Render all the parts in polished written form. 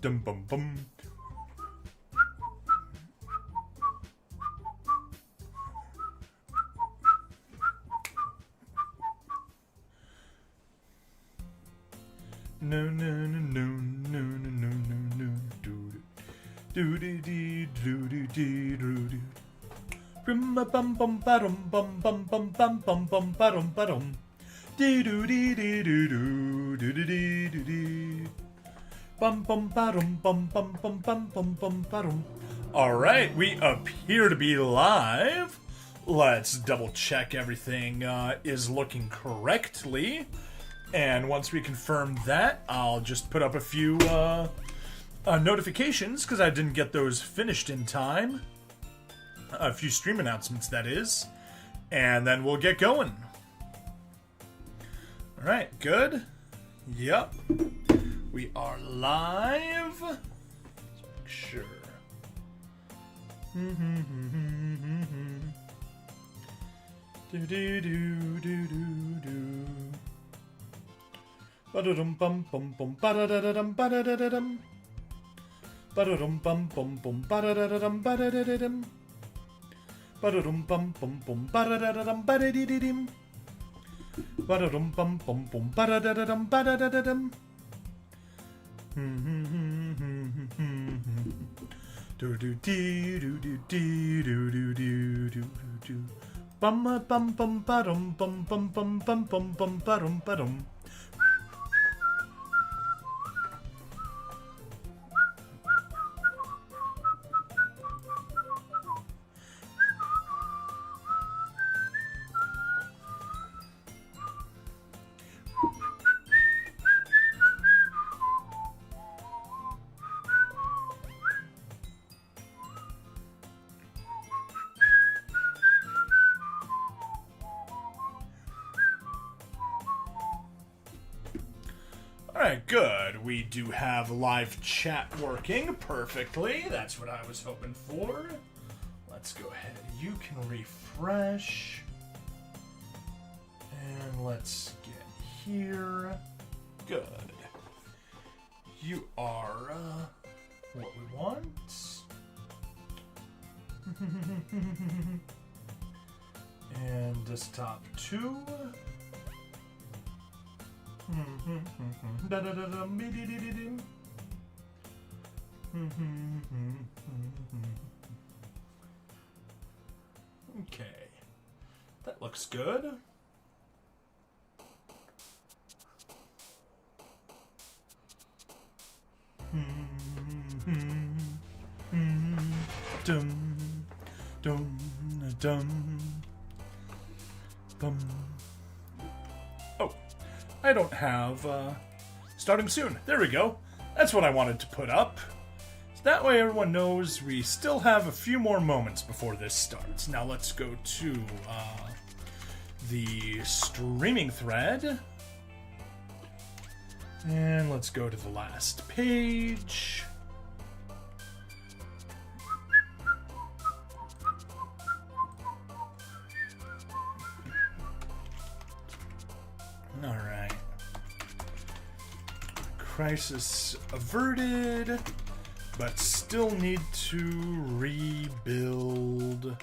Dum bum bum. No no no no no no no no no do do do do do do do do do. Bum bum bum bum bum bum bum bum bum bum bum bum. Do do do do do do do do do do. Bum bum bum bum bum bum bum bum bum bum. All right, we appear to be live. Let's double check everything is looking correctly. And once we confirm that, I'll just put up a few notifications because I didn't get those finished in time. A few stream announcements, that is. And then we'll get going. Alright, good. Yep. We are live. Let's make sure. Do do do do do do. Ba-da-dum bum bum bum ba-da-da-da-dum ba-da-da-da-dum. Ba-da-dum bum bum bum ba-da-da-da-dum ba-da-da-da-dum. Ba-da-dum bum bum bum ba-da-da-da-dum ba-da-dee-dee-dim. Ba-da-dum bum bum bum ba-da-da-da-dum ba-da-da-da-dum. Do-do-dee-do-do-dee-do-do-dee-do-do-do. Bum bum bum ba-dum bum bum bum bum bum bum ba-dum ba-dum. Alright, good. We do have live chat working perfectly. That's what I was hoping for. Let's go ahead. You can refresh. And let's get here. Good. You are what we want. And desktop 2. Okay, that looks good. Dum dum dum bum. Oh, I don't have starting soon. There we go. That's what I wanted to put up. So that way everyone knows we still have a few more moments before this starts. Now let's go to the streaming thread. And let's go to the last page. All right. Crisis averted, but still need to rebuild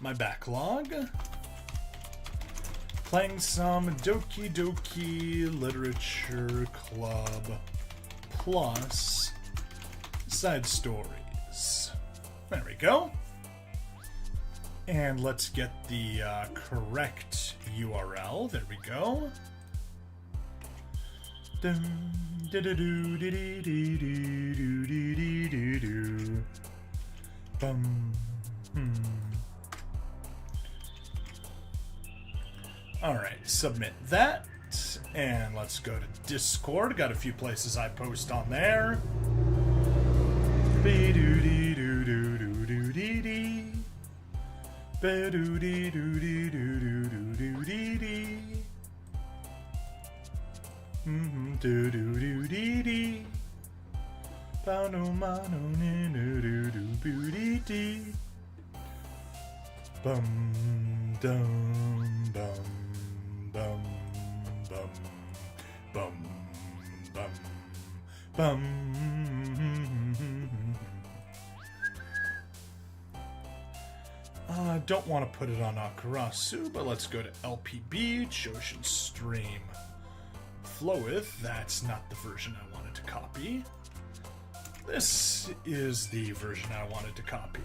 my backlog. Playing some Doki Doki Literature Club plus side stories. There we go. And let's get the correct URL. There we go. Bum. Alright, submit that. And let's go to Discord. Got a few places I post on there. Bum dum bum bum bum Bum. I don't want to put it on Akarasu, but let's go to LPB, Choshin Stream. Floweth, that's not the version I wanted to copy. This is the version I wanted to copy.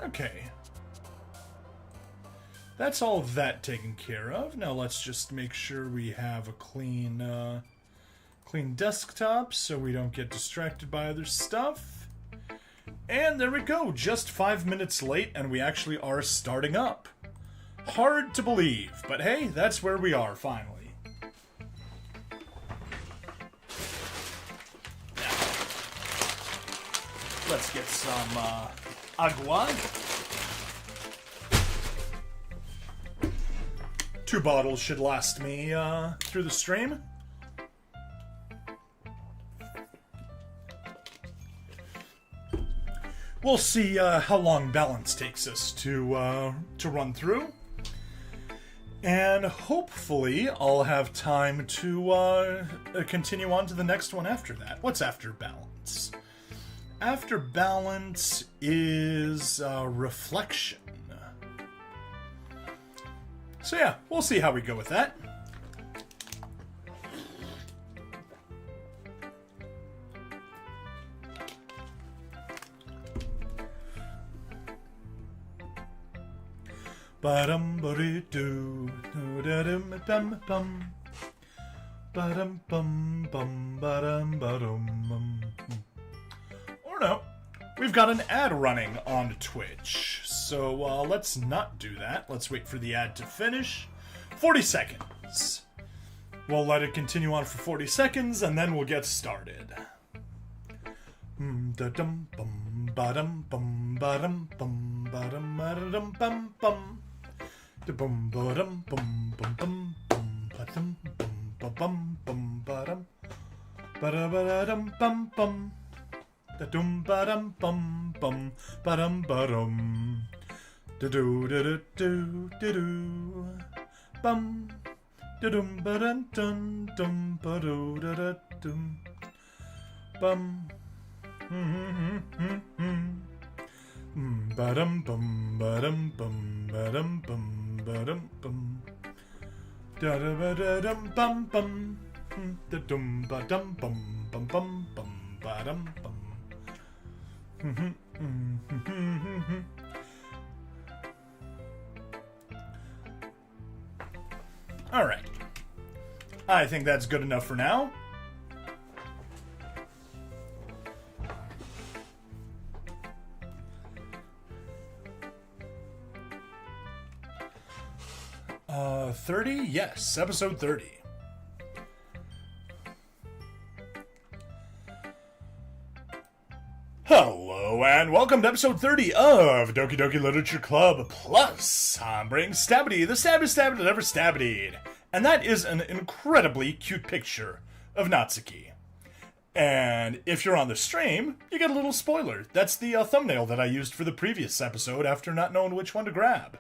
Okay. That's all of that taken care of. Now let's just make sure we have a clean desktop so we don't get distracted by other stuff. And there we go, just 5 minutes late and we actually are starting up. Hard to believe, but hey, that's where we are finally. Now, let's get some agua. 2 bottles should last me through the stream. We'll see how long balance takes us to run through. And hopefully I'll have time to continue on to the next one after that. What's after balance? After balance is reflection. So yeah, we'll see how we go with that. Ba-dum ba-dee-doo, da-dum bum ba-dum bum bum ba-dum ba-dum. Or no, we've got an ad running on Twitch, so let's not do that. Let's wait for the ad to finish. 40 seconds. We'll let it continue on for 40 seconds, and then we'll get started. Da-dum bum ba-dum bum ba-dum bum ba-dum ba-dum bum bum. Da bum ba dum bum bum bum bum ba dum bum bum bum ba dum ba da dum bum bum da dum ba dum bum bum ba dum da do da do da do bum da dum ba dum dum ba do da dum bum ba-dum bum ba-dum bum ba-dum bum ba-dum bum da-da-ba-da-dum bum bum da-dum ba-dum bum bum bum bum ba-dum bum. All right. I think that's good enough for now. Uh, 30? Yes, episode 30. Hello and welcome to episode 30 of Doki Doki Literature Club Plus. I'm bringing Stabity, the stabbest stab that ever stabbityed. And that is an incredibly cute picture of Natsuki. And if you're on the stream, you get a little spoiler. That's the thumbnail that I used for the previous episode after not knowing which one to grab.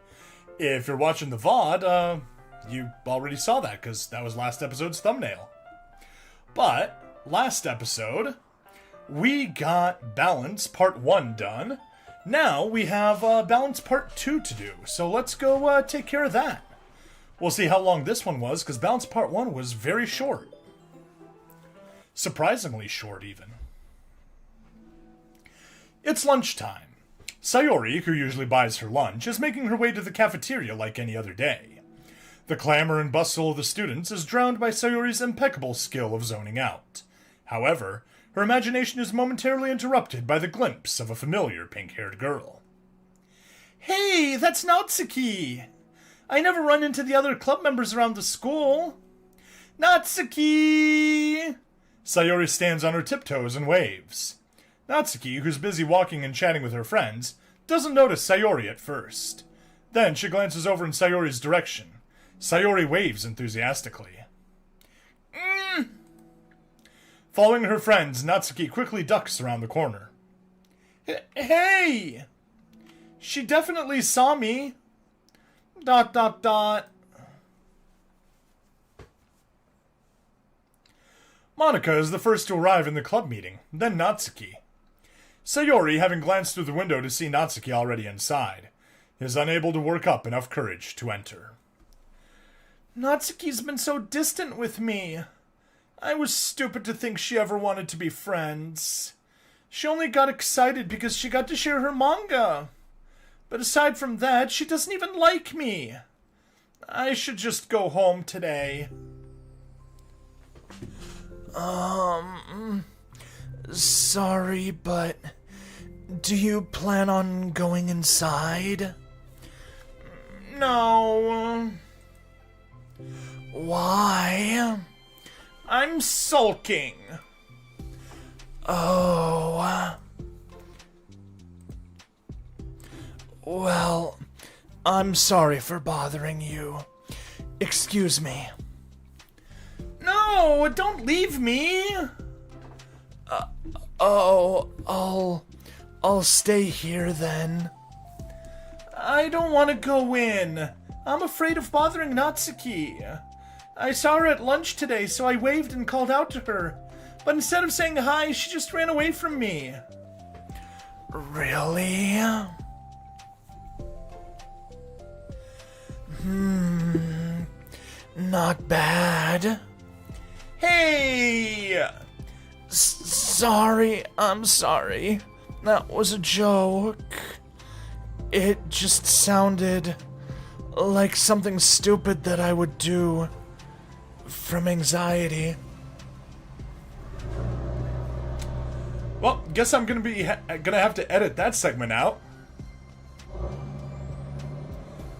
If you're watching the VOD, you already saw that because that was last episode's thumbnail. But last episode, we got Balance Part 1 done. Now we have Balance Part 2 to do. So let's go take care of that. We'll see how long this one was, because Balance Part 1 was very short. Surprisingly short, even. It's lunchtime. Sayori, who usually buys her lunch, is making her way to the cafeteria like any other day. The clamor and bustle of the students is drowned by Sayori's impeccable skill of zoning out. However, her imagination is momentarily interrupted by the glimpse of a familiar pink-haired girl. Hey, that's Natsuki! I never run into the other club members around the school. Natsuki! Sayori stands on her tiptoes and waves. Natsuki, who's busy walking and chatting with her friends, doesn't notice Sayori at first. Then she glances over in Sayori's direction. Sayori waves enthusiastically. Following her friends, Natsuki quickly ducks around the corner. Hey! She definitely saw me. ... Monika is the first to arrive in the club meeting, then Natsuki. Sayori, having glanced through the window to see Natsuki already inside, is unable to work up enough courage to enter. Natsuki's been so distant with me. I was stupid to think she ever wanted to be friends. She only got excited because she got to share her manga. But aside from that, she doesn't even like me. I should just go home today. Sorry, but do you plan on going inside? No. Why? I'm sulking. Oh. Well, I'm sorry for bothering you. Excuse me. No, don't leave me. I'll stay here then. I don't want to go in. I'm afraid of bothering Natsuki. I saw her at lunch today, so I waved and called out to her. But instead of saying hi, she just ran away from me. Really? Not bad. Hey! Sorry, I'm sorry. That was a joke. It just sounded like something stupid that I would do from anxiety. Well, guess I'm gonna have to edit that segment out.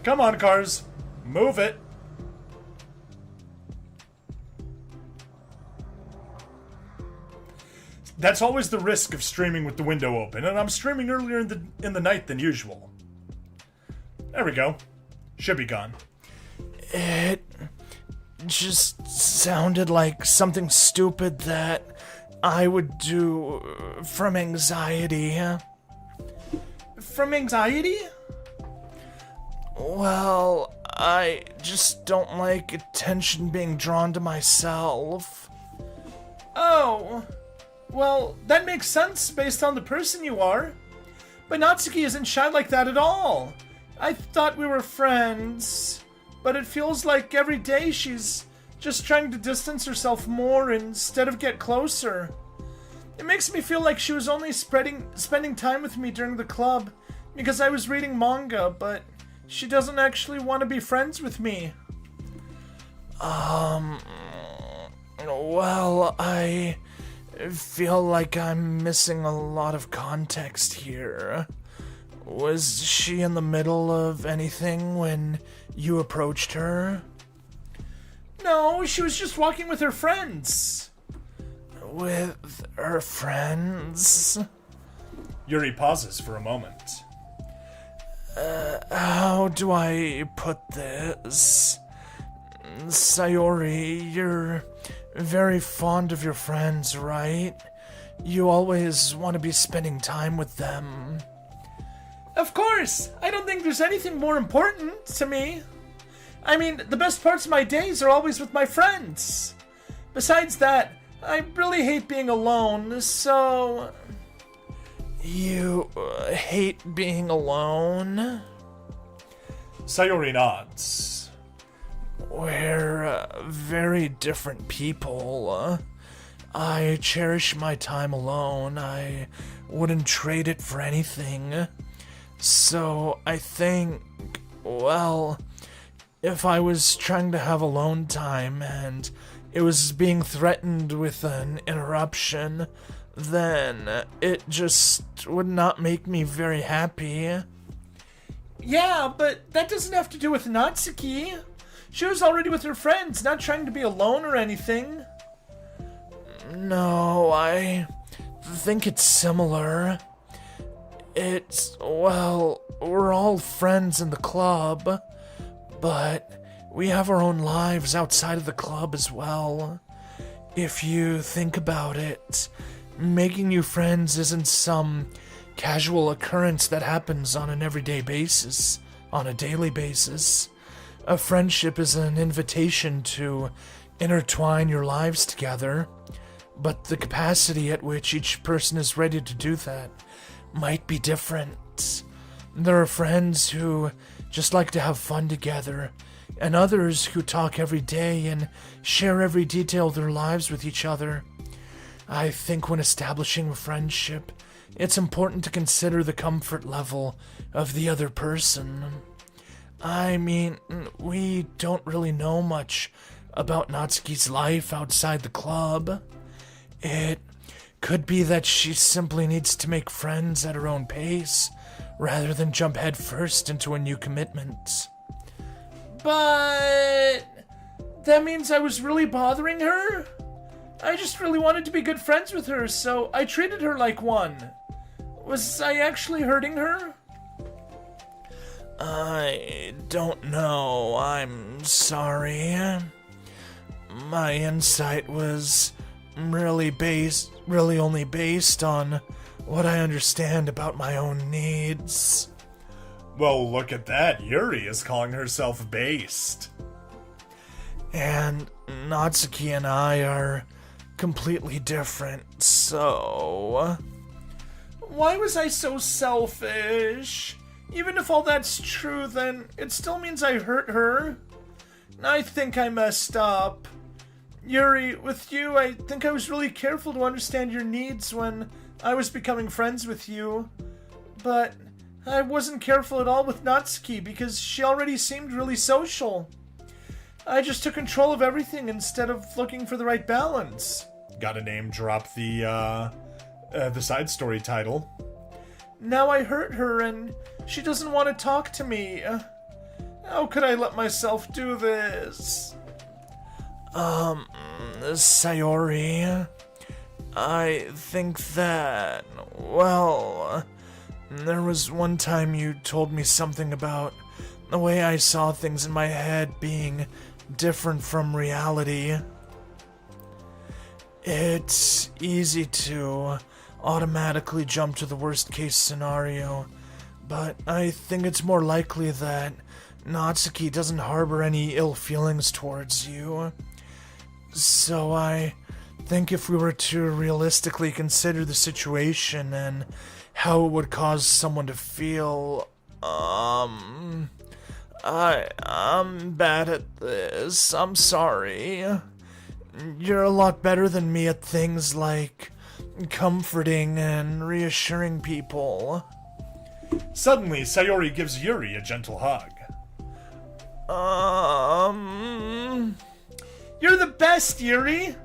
Come on, cars. Move it. That's always the risk of streaming with the window open, and I'm streaming earlier in the night than usual. There we go. Should be gone. It just sounded like something stupid that I would do from anxiety. From anxiety? Well, I just don't like attention being drawn to myself. Oh, well, that makes sense based on the person you are. But Natsuki isn't shy like that at all. I thought we were friends, but it feels like every day she's just trying to distance herself more instead of get closer. It makes me feel like she was only spending time with me during the club because I was reading manga, but she doesn't actually want to be friends with me. Well, I feel like I'm missing a lot of context here. Was she in the middle of anything when you approached her? No, she was just walking with her friends. With her friends? Yuri pauses for a moment. How do I put this? Sayori, you're very fond of your friends, right? You always want to be spending time with them. Of course! I don't think there's anything more important to me. I mean, the best parts of my days are always with my friends. Besides that, I really hate being alone, so... You hate being alone? Sayori nods. We're very different people. I cherish my time alone. I wouldn't trade it for anything. So I think, well, if I was trying to have alone time and it was being threatened with an interruption, then it just would not make me very happy. Yeah, but that doesn't have to do with Natsuki. She was already with her friends, not trying to be alone or anything. No, I think it's similar. It's, well, we're all friends in the club, but we have our own lives outside of the club as well. If you think about it, making new friends isn't some casual occurrence that happens on an everyday basis, on a daily basis. A friendship is an invitation to intertwine your lives together, but the capacity at which each person is ready to do that might be different. There are friends who just like to have fun together, and others who talk every day and share every detail of their lives with each other. I think when establishing a friendship, it's important to consider the comfort level of the other person. I mean, we don't really know much about Natsuki's life outside the club. It could be that she simply needs to make friends at her own pace, rather than jump headfirst into a new commitment. But... that means I was really bothering her? I just really wanted to be good friends with her, so I treated her like one. Was I actually hurting her? I don't know. I'm sorry. My insight was really only based on what I understand about my own needs. Well, look at that. Yuri is calling herself based. And Natsuki and I are completely different, so... Why was I so selfish? Even if all that's true, then it still means I hurt her. I think I messed up. Yuri, with you, I think I was really careful to understand your needs when I was becoming friends with you. But I wasn't careful at all with Natsuki because she already seemed really social. I just took control of everything instead of looking for the right balance. Gotta name drop the side story title. Now I hurt her and she doesn't want to talk to me. How could I let myself do this? Sayori, I think that, well, there was one time you told me something about the way I saw things in my head being different from reality. It's easy to automatically jump to the worst case scenario, but I think it's more likely that Natsuki doesn't harbor any ill feelings towards you. So I think if we were to realistically consider the situation and how it would cause someone to feel, I'm bad at this. I'm sorry. You're a lot better than me at things like comforting and reassuring people. Suddenly, Sayori gives Yuri a gentle hug. You're the best, Yuri!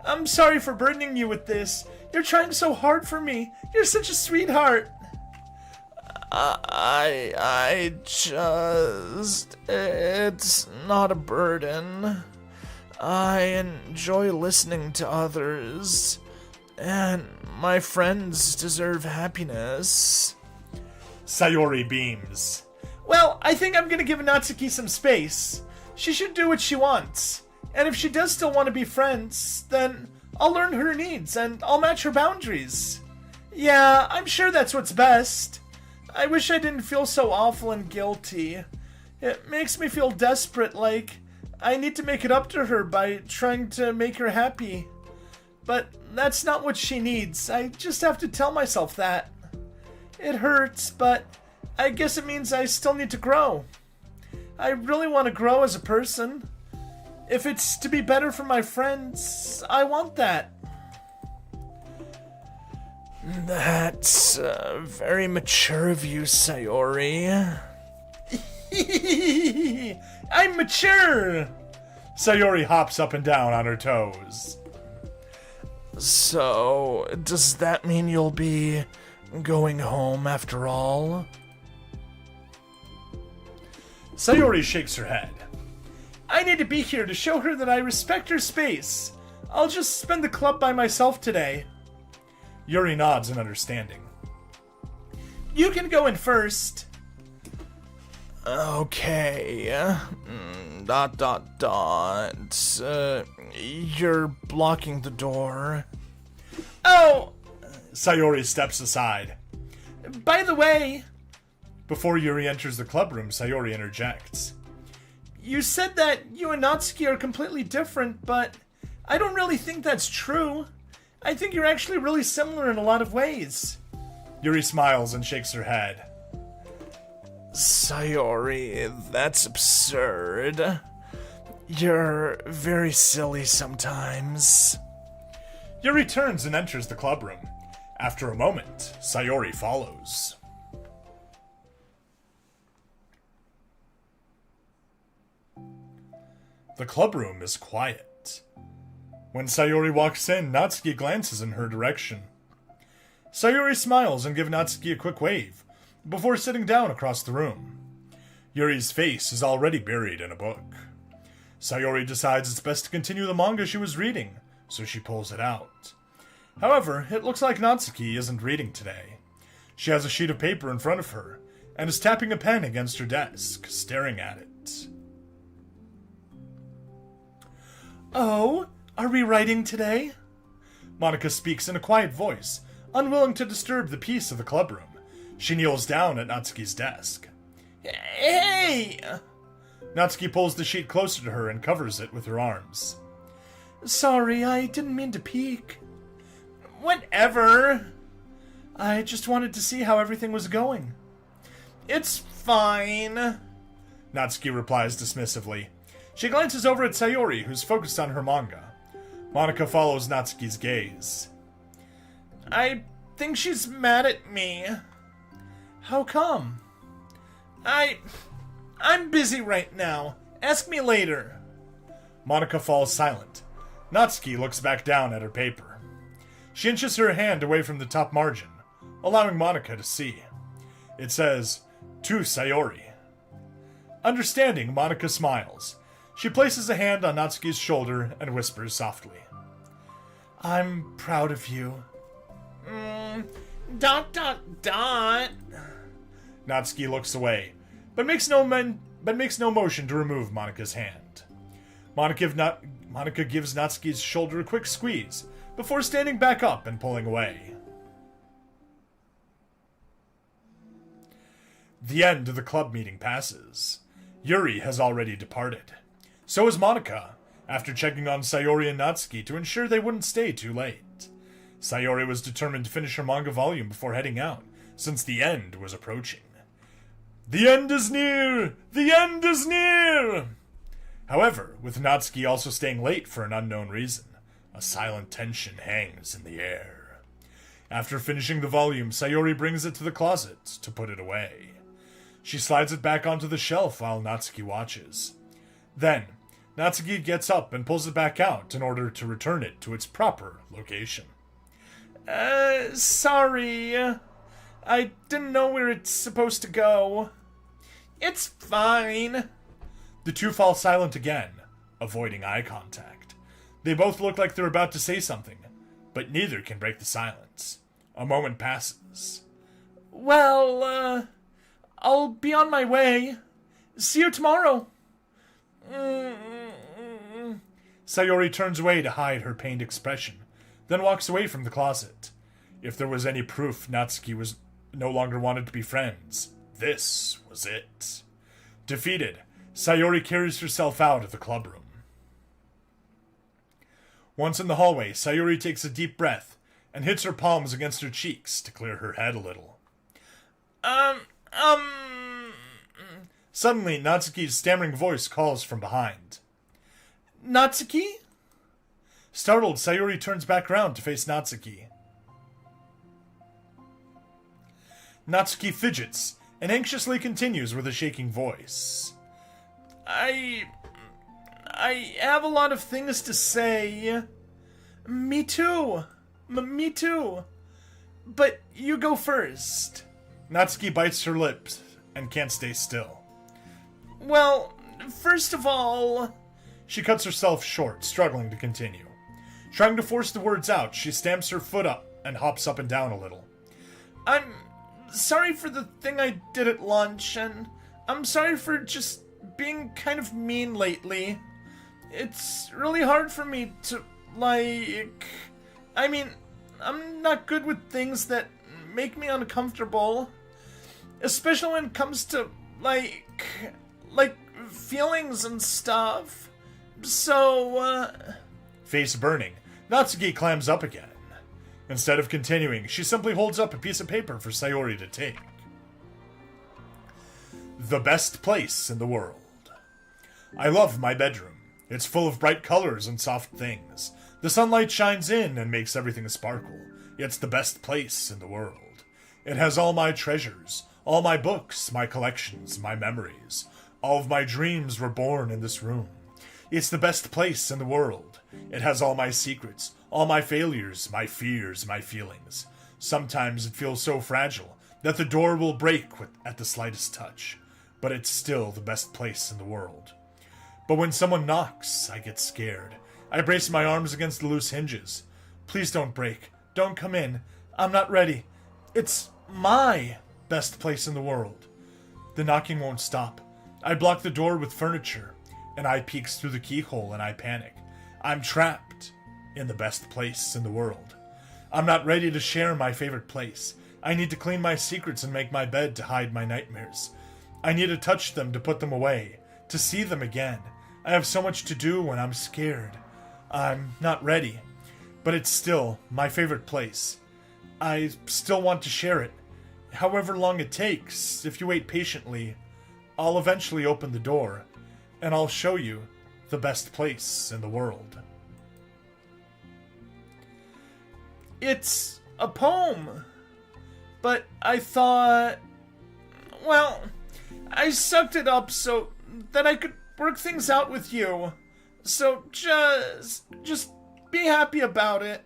I'm sorry for burdening you with this. You're trying so hard for me. You're such a sweetheart. It's not a burden. I enjoy listening to others, and my friends deserve happiness. Sayori beams. Well, I think I'm gonna give Natsuki some space. She should do what she wants. And if she does still want to be friends, then I'll learn her needs and I'll match her boundaries. Yeah, I'm sure that's what's best. I wish I didn't feel so awful and guilty. It makes me feel desperate, like I need to make it up to her by trying to make her happy. But that's not what she needs. I just have to tell myself that. It hurts, but I guess it means I still need to grow. I really want to grow as a person. If it's to be better for my friends, I want that. That's very mature of you, Sayori. I'm mature! Sayori hops up and down on her toes. So, does that mean you'll be going home after all? Sayori shakes her head. I need to be here to show her that I respect her space. I'll just spend the club by myself today. Yuri nods in understanding. You can go in first. Okay. You're blocking the door. Oh! Sayori steps aside. By the way... Before Yuri enters the club room, Sayori interjects. You said that you and Natsuki are completely different, but I don't really think that's true. I think you're actually really similar in a lot of ways. Yuri smiles and shakes her head. Sayori, that's absurd. You're very silly sometimes. Yuri turns and enters the club room. After a moment, Sayori follows. The club room is quiet. When Sayori walks in, Natsuki glances in her direction. Sayori smiles and gives Natsuki a quick wave, before sitting down across the room. Yuri's face is already buried in a book. Sayori decides it's best to continue the manga she was reading, so she pulls it out. However, it looks like Natsuki isn't reading today. She has a sheet of paper in front of her, and is tapping a pen against her desk, staring at it. Oh, are we writing today? Monika speaks in a quiet voice, unwilling to disturb the peace of the club room. She kneels down at Natsuki's desk. Hey! Natsuki pulls the sheet closer to her and covers it with her arms. Sorry, I didn't mean to peek. Whatever. I just wanted to see how everything was going. It's fine. Natsuki replies dismissively. She glances over at Sayori, who's focused on her manga. Monika follows Natsuki's gaze. I think she's mad at me. How come? I'm busy right now. Ask me later. Monika falls silent. Natsuki looks back down at her paper. She inches her hand away from the top margin, allowing Monika to see. It says, "To Sayori." Understanding, Monika smiles. She places a hand on Natsuki's shoulder and whispers softly. I'm proud of you. ... Natsuki looks away, but makes no motion to remove Monika's hand. Monika gives Natsuki's shoulder a quick squeeze, before standing back up and pulling away. The end of the club meeting passes. Yuri has already departed. So has Monika, after checking on Sayori and Natsuki to ensure they wouldn't stay too late. Sayori was determined to finish her manga volume before heading out, since the end was approaching. The end is near! The end is near! However, with Natsuki also staying late for an unknown reason, a silent tension hangs in the air. After finishing the volume, Sayori brings it to the closet to put it away. She slides it back onto the shelf while Natsuki watches. Then, Natsuki gets up and pulls it back out in order to return it to its proper location. Sorry. I didn't know where it's supposed to go. It's fine. The two fall silent again, avoiding eye contact. They both look like they're about to say something, but neither can break the silence. A moment passes. Well, I'll be on my way. See you tomorrow. Sayori turns away to hide her pained expression, then walks away from the closet. If there was any proof Natsuki was no longer wanted to be friends, this was it. Defeated, Sayori carries herself out of the clubroom. Once in the hallway, Sayori takes a deep breath and hits her palms against her cheeks to clear her head a little. Suddenly, Natsuki's stammering voice calls from behind. Natsuki? Startled, Sayori turns back round to face Natsuki. Natsuki fidgets and anxiously continues with a shaking voice. I have a lot of things to say. Me too. Me too. But you go first. Natsuki bites her lips and can't stay still. Well, first of all... She cuts herself short, struggling to continue. Trying to force the words out, she stamps her foot up and hops up and down a little. I'm sorry for the thing I did at lunch, and I'm sorry for just being kind of mean lately. It's really hard for me to, I'm not good with things that make me uncomfortable. Especially when it comes to, feelings and stuff. So, Face burning, Natsuki clams up again. Instead of continuing, she simply holds up a piece of paper for Sayori to take. The best place in the world. I love my bedroom. It's full of bright colors and soft things. The sunlight shines in and makes everything sparkle. It's the best place in the world. It has all my treasures, all my books, my collections, my memories. All of my dreams were born in this room. It's the best place in the world. It has all my secrets, all my failures, my fears, my feelings. Sometimes it feels so fragile that the door will break at the slightest touch. But it's still the best place in the world. But when someone knocks, I get scared. I brace my arms against the loose hinges. Please don't break. Don't come in. I'm not ready. It's my best place in the world. The knocking won't stop. I block the door with furniture. An eye peeks through the keyhole and I panic. I'm trapped in the best place in the world. I'm not ready to share my favorite place. I need to clean my secrets and make my bed to hide my nightmares. I need to touch them to put them away, to see them again. I have so much to do when I'm scared. I'm not ready, but it's still my favorite place. I still want to share it. However long it takes, if you wait patiently, I'll eventually open the door, and I'll show you the best place in the world. It's a poem, but I thought, well, I sucked it up so that I could work things out with you. So just be happy about it.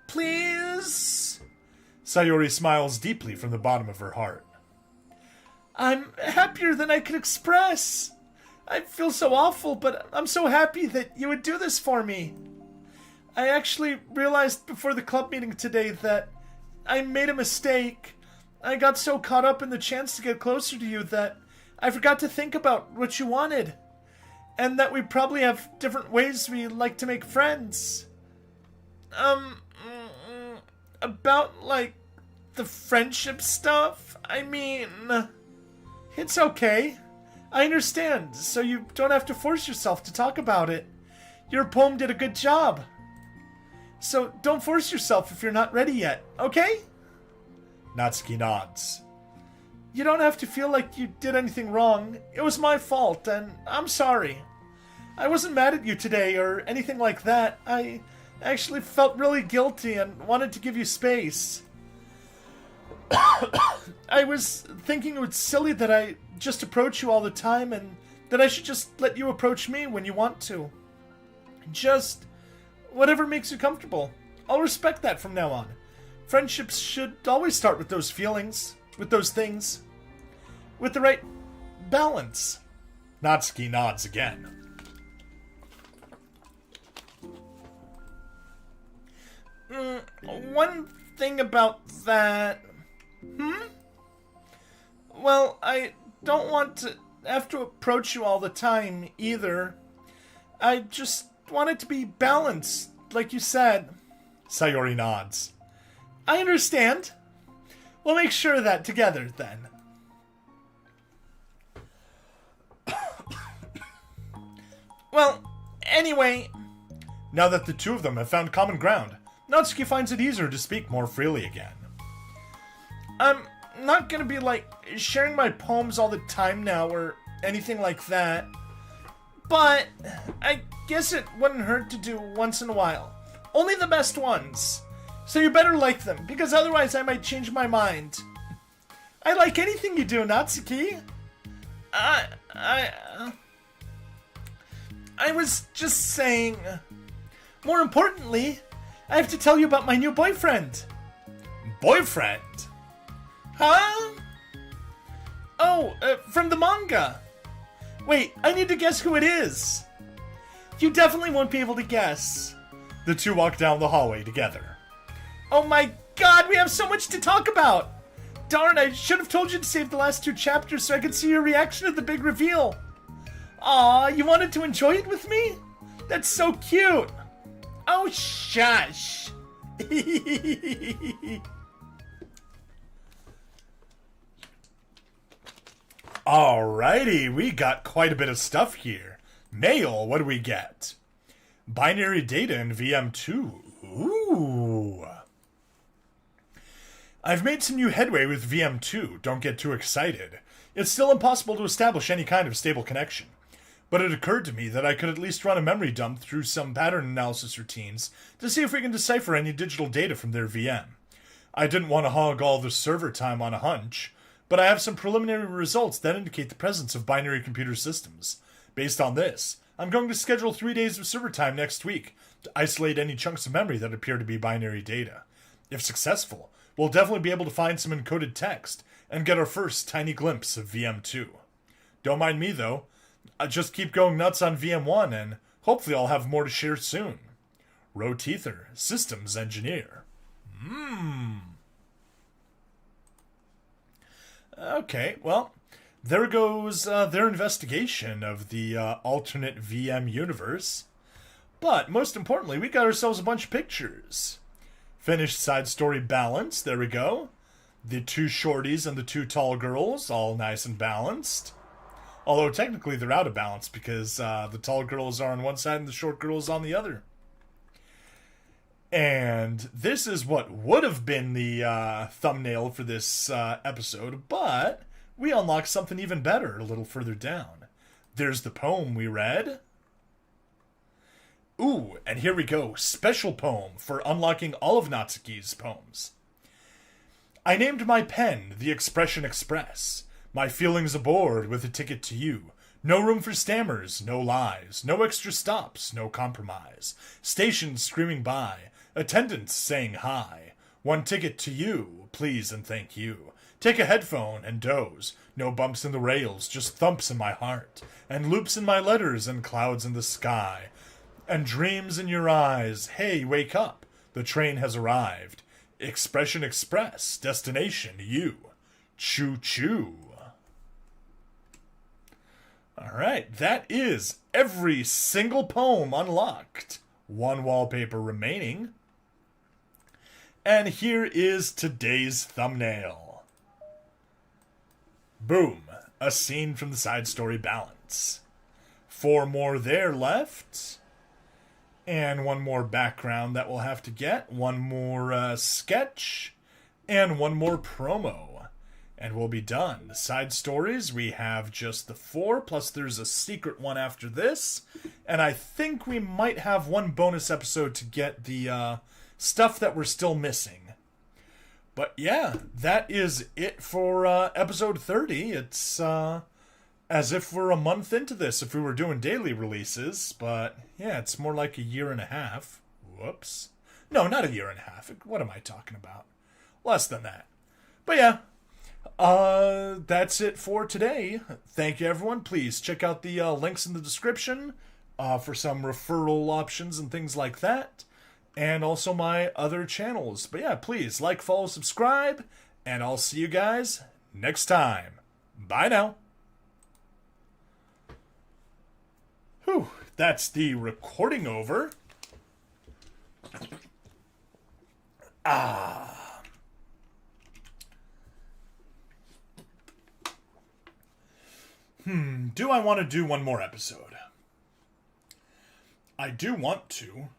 Please? Sayori smiles deeply from the bottom of her heart. I'm happier than I could express. I feel so awful, but I'm so happy that you would do this for me. I actually realized before the club meeting today that I made a mistake. I got so caught up in the chance to get closer to you that I forgot to think about what you wanted. And that we probably have different ways we like to make friends. About, the friendship stuff? I mean, it's okay. I understand, so you don't have to force yourself to talk about it. Your poem did a good job. So don't force yourself if you're not ready yet, okay? Natsuki nods. You don't have to feel like you did anything wrong. It was my fault, and I'm sorry. I wasn't mad at you today or anything like that. I actually felt really guilty and wanted to give you space. I was thinking it was silly that I just approach you all the time and that I should just let you approach me when you want to. Just whatever makes you comfortable. I'll respect that from now on. Friendships should always start with those feelings, with those things, with the right balance. Natsuki nods again. One thing about that... Well, I don't want to have to approach you all the time, either. I just want it to be balanced, like you said. Sayori nods. I understand. We'll make sure of that together, then. Well, anyway, now that the two of them have found common ground, Natsuki finds it easier to speak more freely again. I'm not gonna be, sharing my poems all the time now or anything like that, but I guess it wouldn't hurt to do once in a while. Only the best ones. So you better like them, because otherwise I might change my mind. I like anything you do, Natsuki. I was just saying... More importantly, I have to tell you about my new boyfriend. Boyfriend? Huh? Oh, from the manga. Wait, I need to guess who it is. You definitely won't be able to guess. The two walk down the hallway together. Oh my god, we have so much to talk about! Darn, I should have told you to save the last two chapters so I could see your reaction at the big reveal. Aw, you wanted to enjoy it with me? That's so cute! Oh, shush! Alrighty, we got quite a bit of stuff here. Mail, what do we get? Binary data in VM2. Ooh. I've made some new headway with VM2, don't get too excited. It's still impossible to establish any kind of stable connection. But it occurred to me that I could at least run a memory dump through some pattern analysis routines to see if we can decipher any digital data from their VM. I didn't want to hog all the server time on a hunch, but I have some preliminary results that indicate the presence of binary computer systems. Based on this, I'm going to schedule 3 days of server time next week to isolate any chunks of memory that appear to be binary data. If successful, we'll definitely be able to find some encoded text and get our first tiny glimpse of VM2. Don't mind me, though. I just keep going nuts on VM1, and hopefully I'll have more to share soon. Rotether, Systems Engineer. Okay, well, there goes their investigation of the alternate VM universe. But, most importantly, we got ourselves a bunch of pictures. Finished side story balance, there we go. The two shorties and the two tall girls, all nice and balanced. Although technically they're out of balance because the tall girls are on one side and the short girls on the other. And this is what would have been the thumbnail for this episode, but we unlock something even better a little further down. There's the poem we read. Ooh, and here we go. Special poem for unlocking all of Natsuki's poems. I named my pen the Expression Express. My feelings aboard with a ticket to you. No room for stammers, no lies, no extra stops, no compromise. Stations screaming by, attendants saying hi. One ticket to you, please and thank you. Take a headphone and doze. No bumps in the rails, just thumps in my heart. And loops in my letters and clouds in the sky. And dreams in your eyes. Hey, wake up. The train has arrived. Expression Express, destination you. Choo choo. Alright, that is every single poem unlocked. One wallpaper remaining. And here is today's thumbnail. Boom, a scene from the side story balance. 4 more there left. And one more background that we'll have to get. One more sketch. And one more promo. And we'll be done. The side stories, we have just the 4, plus there's a secret one after this. And I think we might have one bonus episode to get the stuff that we're still missing. But yeah, that is it for episode 30. It's as if we're a month into this if we were doing daily releases. But yeah, it's more like a year and a half. Whoops. No, not a year and a half. What am I talking about? Less than that. But yeah. That's it for today. Thank you, everyone. Please check out the links in the description for some referral options and things like that. And also my other channels. But yeah, please like, follow, subscribe. And I'll see you guys next time. Bye now. that's the recording over. Do I want to do one more episode? I do want to.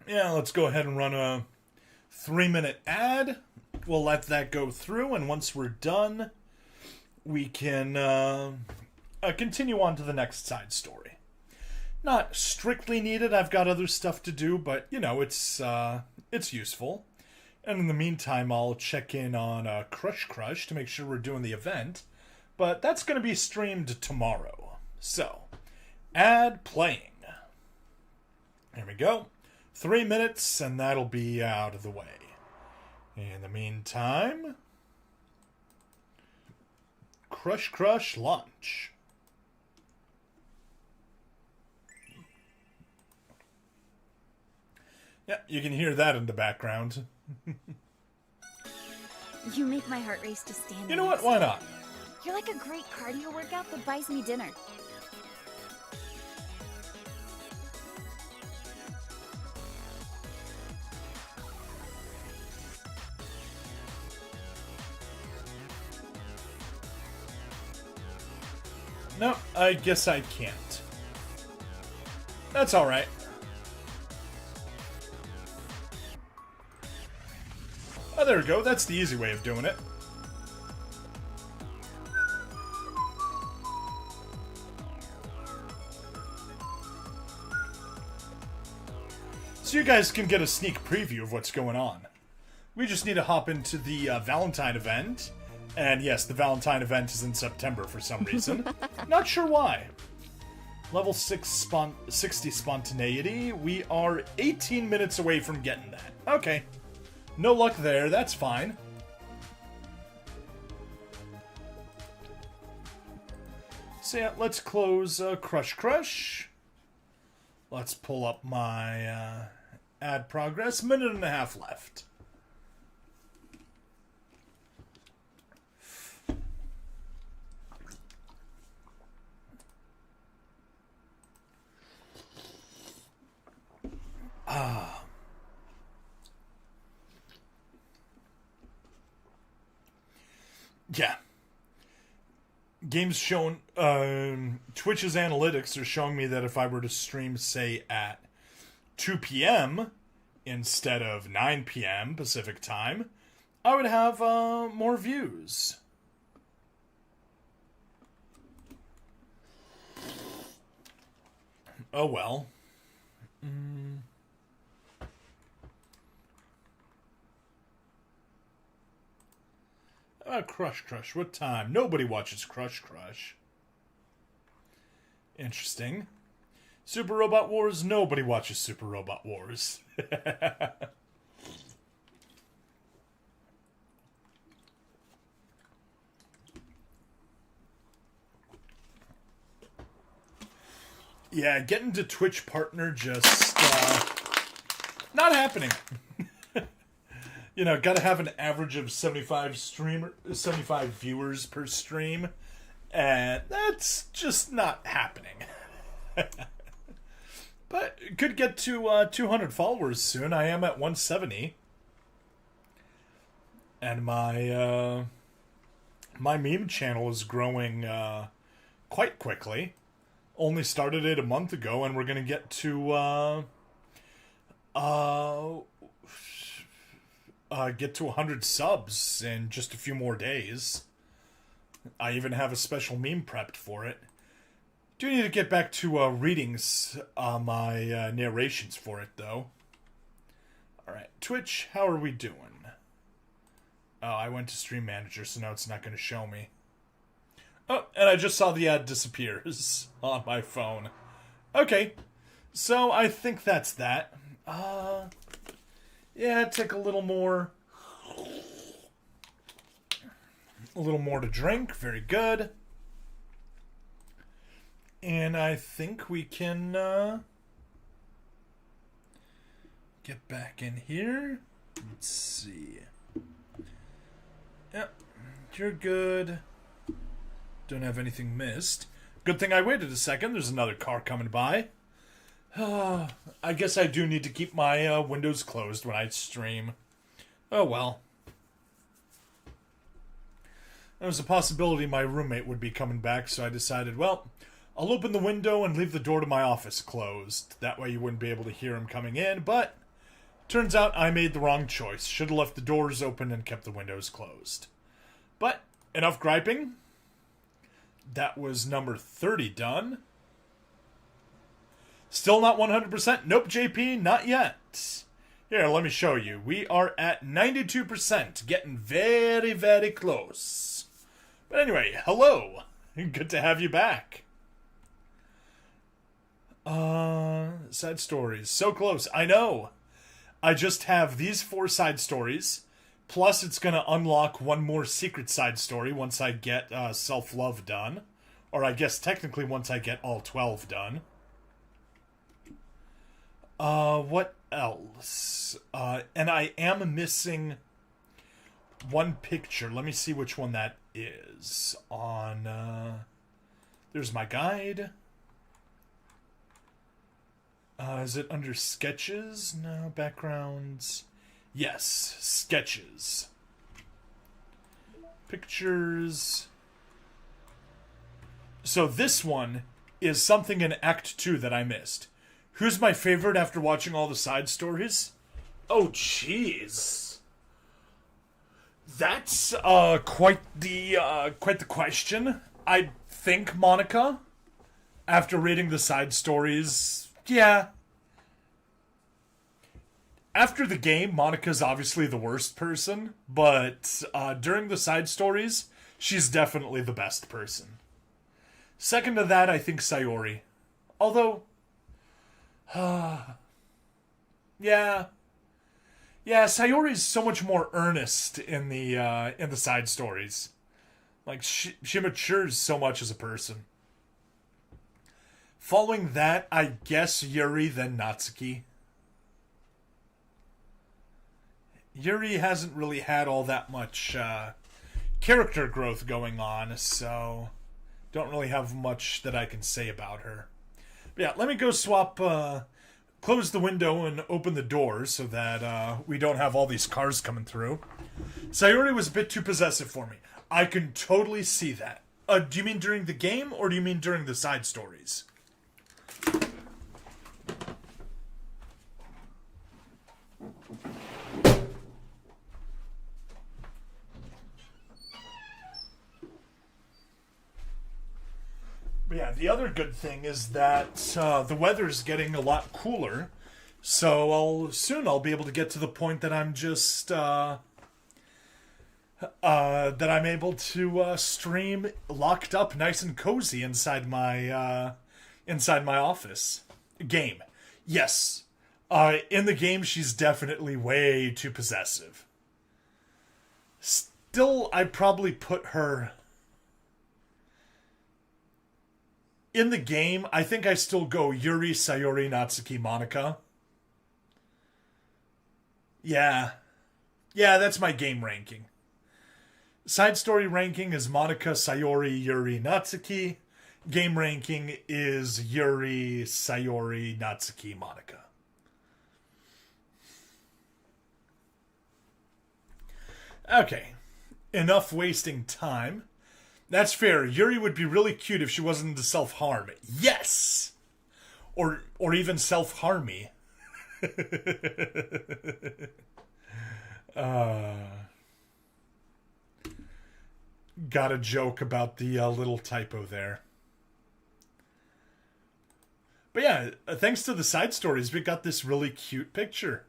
Yeah, let's go ahead and run a 3-minute ad. We'll let that go through, and once we're done, we can continue on to the next side story. Not strictly needed. I've got other stuff to do, but you know, it's useful. And in the meantime, I'll check in on Crush to make sure we're doing the event. But that's going to be streamed tomorrow. So, ad playing. There we go. 3 minutes, and that'll be out of the way. In the meantime, Crush launch. Yeah, you can hear that in the background. You make my heart race to stand. You know what? Why not? You're like a great cardio workout that buys me dinner. No, I guess I can't. That's alright. Oh, there we go. That's the easy way of doing it. So you guys can get a sneak preview of what's going on. We just need to hop into the Valentine event. And yes, the Valentine event is in September for some reason. Not sure why. Level 60 spontaneity. We are 18 minutes away from getting that. Okay. No luck there. That's fine. So yeah, let's close Crush. Let's pull up my ad progress. Minute and a half left. Yeah. Games shown, Twitch's analytics are showing me that if I were to stream, say, at 2 p.m. instead of 9 p.m. Pacific time, I would have more views. Oh well. Crush. What time? Nobody watches Crush. Interesting. Super Robot Wars? Nobody watches Super Robot Wars. Yeah, getting to Twitch partner just not happening. You know, gotta have an average of 75 viewers per stream, and that's just not happening. But could get to 200 followers soon. I am at 170, and my meme channel is growing quite quickly. Only started it a month ago, and we're gonna get to 100 subs in just a few more days. I even have a special meme prepped for it. Do need to get back to readings my narrations for it, though. Alright, Twitch, how are we doing? Oh, I went to Stream Manager, so now it's not going to show me. Oh, and I just saw the ad disappears on my phone. Okay, so I think that's that. Yeah, take a little more to drink. Very good. And I think we can get back in here. Let's see. Yep, you're good. Don't have anything missed. Good thing I waited a second. There's another car coming by. I guess I do need to keep my windows closed when I stream. Oh well. There was a possibility my roommate would be coming back, so I decided, well, I'll open the window and leave the door to my office closed. That way you wouldn't be able to hear him coming in, but turns out I made the wrong choice. Should have left the doors open and kept the windows closed. But, enough griping. That was number 30 done. Still not 100%. Nope, JP, not yet. Here, let me show you. We are at 92%, getting very, very close. But anyway, hello. Good to have you back. Side stories. So close. I know. I just have these 4 side stories. Plus, it's going to unlock one more secret side story once I get self-love done. Or I guess technically once I get all 12 done. What else? And I am missing one picture. Let me see which one that is. There's my guide. Is it under sketches? No, backgrounds. Yes, sketches. Pictures. So this one is something in Act 2 that I missed. Who's my favorite after watching all the side stories? Oh, jeez. That's quite the question. I think Monica, after reading the side stories, yeah. After the game, Monica's obviously the worst person, but during the side stories, she's definitely the best person. Second to that, I think Sayori. Although, yeah, Sayori's so much more earnest in the side stories. Like she matures so much as a person. Following that, I guess Yuri, then Natsuki. Yuri hasn't really had all that much character growth going on, so don't really have much that I can say about her. But yeah, let me go close the window and open the door so that we don't have all these cars coming through. Sayori was a bit too possessive for me. I can totally see that. Do you mean during the game, or do you mean during the side stories? But yeah, the other good thing is that the weather's getting a lot cooler, so I'll be able to get to the point that I'm just that I'm able to stream locked up, nice and cozy inside my office. Game, yes. In the game, she's definitely way too possessive. Still, I'd probably put her. In the game, I think I still go Yuri, Sayori, Natsuki, Monica. Yeah, that's my game ranking. Side story ranking is Monica, Sayori, Yuri, Natsuki. Game ranking is Yuri, Sayori, Natsuki, Monica. Okay, enough wasting time. That's fair. Yuri would be really cute if she wasn't into self-harm. Yes! Or even self-harmy. Got a joke about the little typo there. But yeah, thanks to the side stories, we got this really cute picture.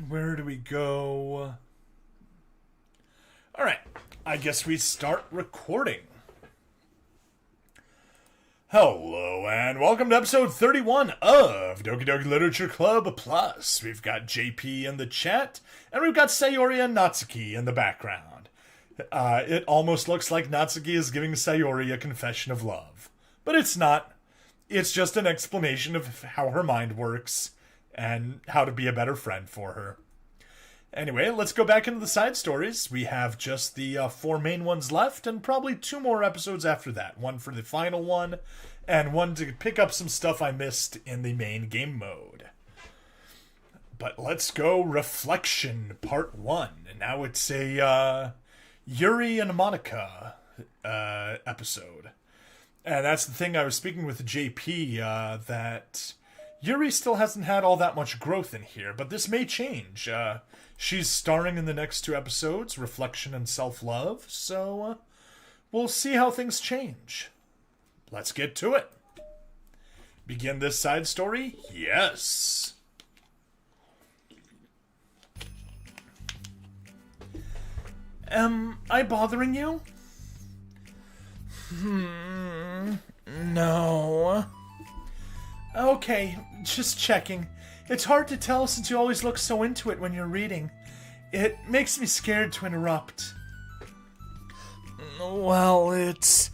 Where do we go? Alright, I guess we start recording. Hello, and welcome to episode 31 of Doki Doki Literature Club Plus. We've got JP in the chat, and we've got Sayori and Natsuki in the background. It almost looks like Natsuki is giving Sayori a confession of love. But it's not. It's just an explanation of how her mind works and how to be a better friend for her. Anyway, let's go back into the side stories. We have just the 4 main ones left, and probably 2 more episodes after that. One for the final one, and one to pick up some stuff I missed in the main game mode. But let's go Reflection Part 1. And now it's a Yuri and Monica episode. And that's the thing, I was speaking with JP, that Yuri still hasn't had all that much growth in here, but this may change. She's starring in the next 2 episodes, Reflection and Self-Love, so we'll see how things change. Let's get to it. Begin this side story? Yes. Am I bothering you? No. Okay, just checking. It's hard to tell since you always look so into it when you're reading. It makes me scared to interrupt. Well, it's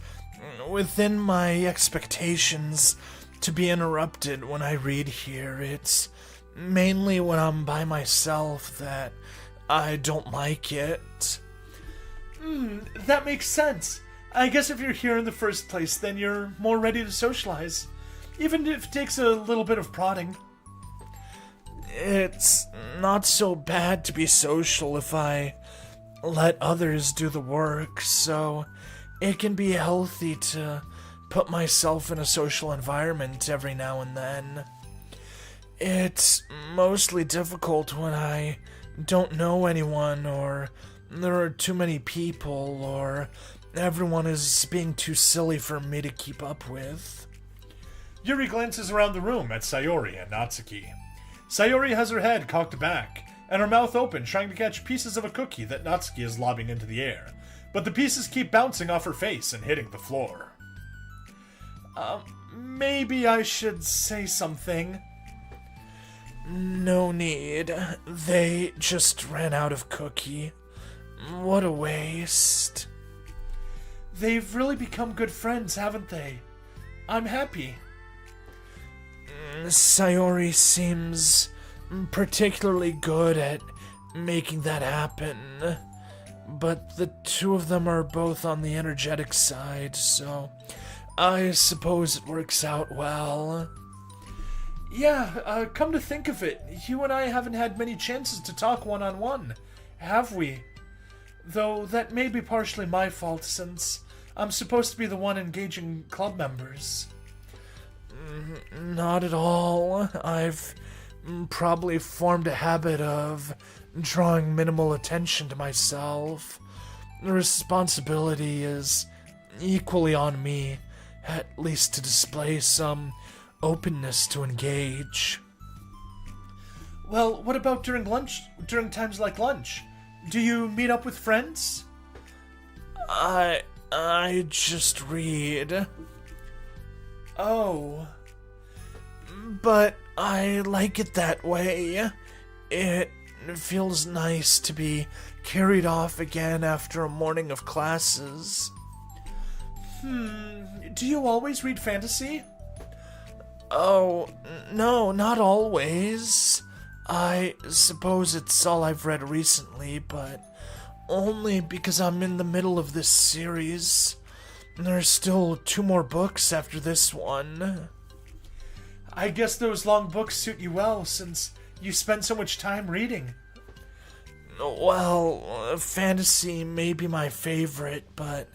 within my expectations to be interrupted when I read here. It's mainly when I'm by myself that I don't like it. That makes sense. I guess if you're here in the first place, then you're more ready to socialize. Even if it takes a little bit of prodding. It's not so bad to be social if I let others do the work, so it can be healthy to put myself in a social environment every now and then. It's mostly difficult when I don't know anyone, or there are too many people, or everyone is being too silly for me to keep up with. Yuri glances around the room at Sayori and Natsuki. Sayori has her head cocked back, and her mouth open, trying to catch pieces of a cookie that Natsuki is lobbing into the air, but the pieces keep bouncing off her face and hitting the floor. Maybe I should say something. No need. They just ran out of cookie. What a waste. They've really become good friends, haven't they? I'm happy. Sayori seems particularly good at making that happen, but the 2 of them are both on the energetic side, so I suppose it works out well. Yeah, come to think of it, you and I haven't had many chances to talk one-on-one, have we? Though that may be partially my fault, since I'm supposed to be the one engaging club members. Not at all. I've probably formed a habit of drawing minimal attention to myself. The responsibility is equally on me, at least to display some openness to engage. Well, what about during times like lunch? Do you meet up with friends? I just read. Oh. But I like it that way. It feels nice to be carried off again after a morning of classes. Do you always read fantasy? Oh, no, not always. I suppose it's all I've read recently, but only because I'm in the middle of this series. There's still 2 more books after this one. I guess those long books suit you well, since you spend so much time reading. Well, fantasy may be my favorite, but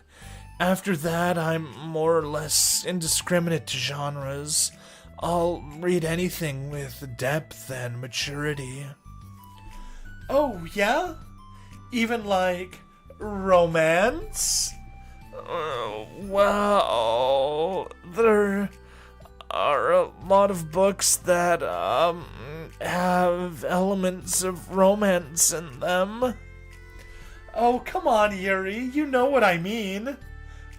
after that I'm more or less indiscriminate to genres. I'll read anything with depth and maturity. Oh, yeah? Even like romance? Well, there are a lot of books that have elements of romance in them. Oh, come on, Yuri. You know what I mean.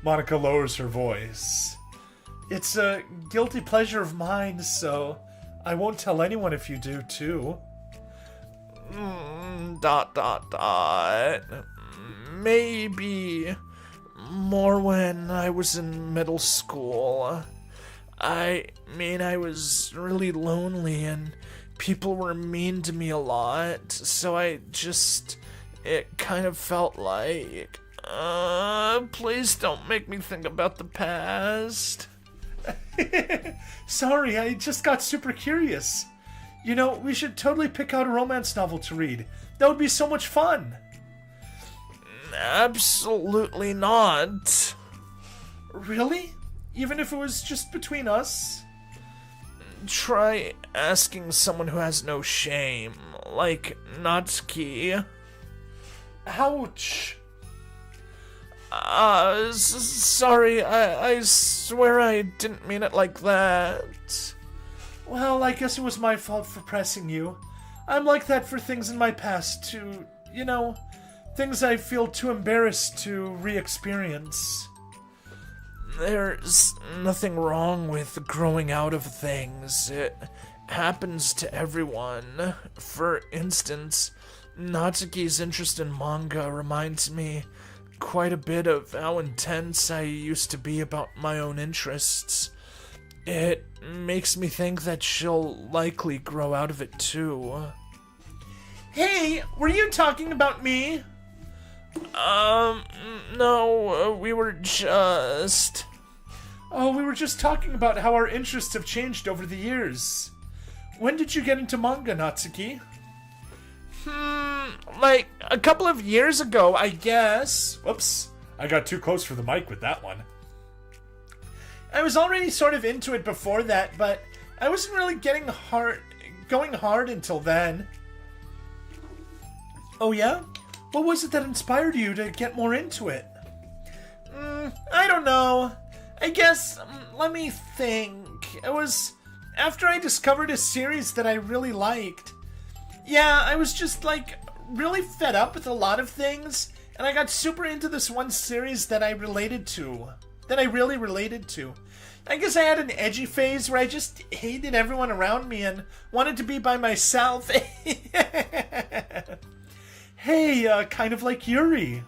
Monica lowers her voice. It's a guilty pleasure of mine, so I won't tell anyone if you do, too. maybe more when I was in middle school. I mean, I was really lonely and people were mean to me a lot, so it kind of felt like, please don't make me think about the past. Sorry, I just got super curious. You know, we should totally pick out a romance novel to read. That would be so much fun. Absolutely not. Really? Even if it was just between us? Try asking someone who has no shame, like Natsuki. Ouch. Sorry, I swear I didn't mean it like that. Well, I guess it was my fault for pressing you. I'm like that for things in my past too, you know, things I feel too embarrassed to re-experience. There's nothing wrong with growing out of things. It happens to everyone. For instance, Natsuki's interest in manga reminds me quite a bit of how intense I used to be about my own interests. It makes me think that she'll likely grow out of it too. Hey, were you talking about me? No, we were just... Oh, we were just talking about how our interests have changed over the years. When did you get into manga, Natsuki? Like a couple of years ago, I guess. Whoops, I got too close for the mic with that one. I was already sort of into it before that, but I wasn't really going hard until then. Oh yeah? What was it that inspired you to get more into it? I don't know. I guess, let me think. It was after I discovered a series that I really liked. Yeah, I was just like really fed up with a lot of things, and I got super into this one series that I really related to. I guess I had an edgy phase where I just hated everyone around me and wanted to be by myself. Hey, kind of like Yuri.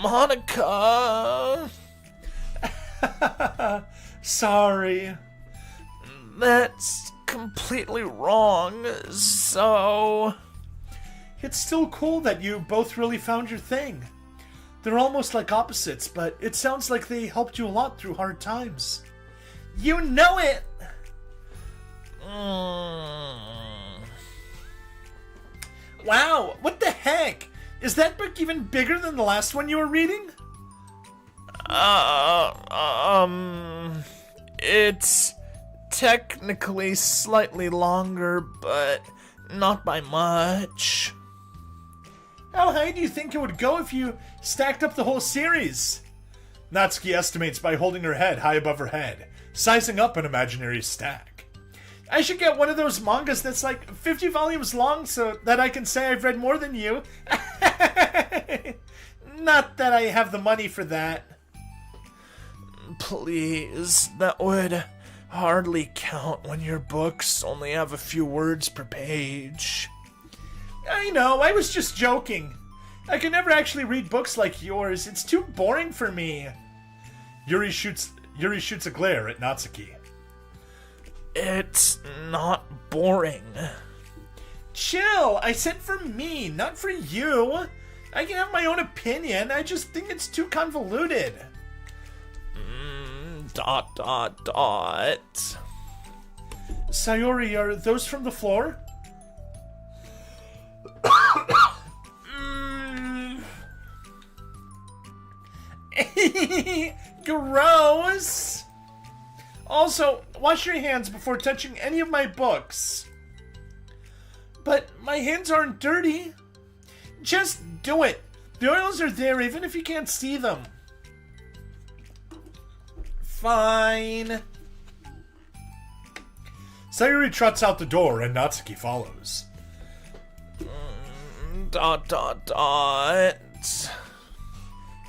Monica. Sorry. That's completely wrong, so... It's still cool that you both really found your thing. They're almost like opposites, but it sounds like they helped you a lot through hard times. You know it! Wow, what the heck? Is that book even bigger than the last one you were reading? It's technically slightly longer, but not by much. How high do you think it would go if you stacked up the whole series? Natsuki estimates by holding her head high above her head, sizing up an imaginary stack. I should get one of those mangas that's like 50 volumes long so that I can say I've read more than you. Not that I have the money for that. Please, that would hardly count when your books only have a few words per page. I know, I was just joking. I can never actually read books like yours. It's too boring for me. Yuri shoots a glare at Natsuki. It's not boring. Chill, I said for me, not for you. I can have my own opinion, I just think it's too convoluted. ... Sayori, are those from the floor? Gross! Also, wash your hands before touching any of my books. But my hands aren't dirty. Just do it. The oils are there even if you can't see them. Fine. Sayori trots out the door and Natsuki follows. ...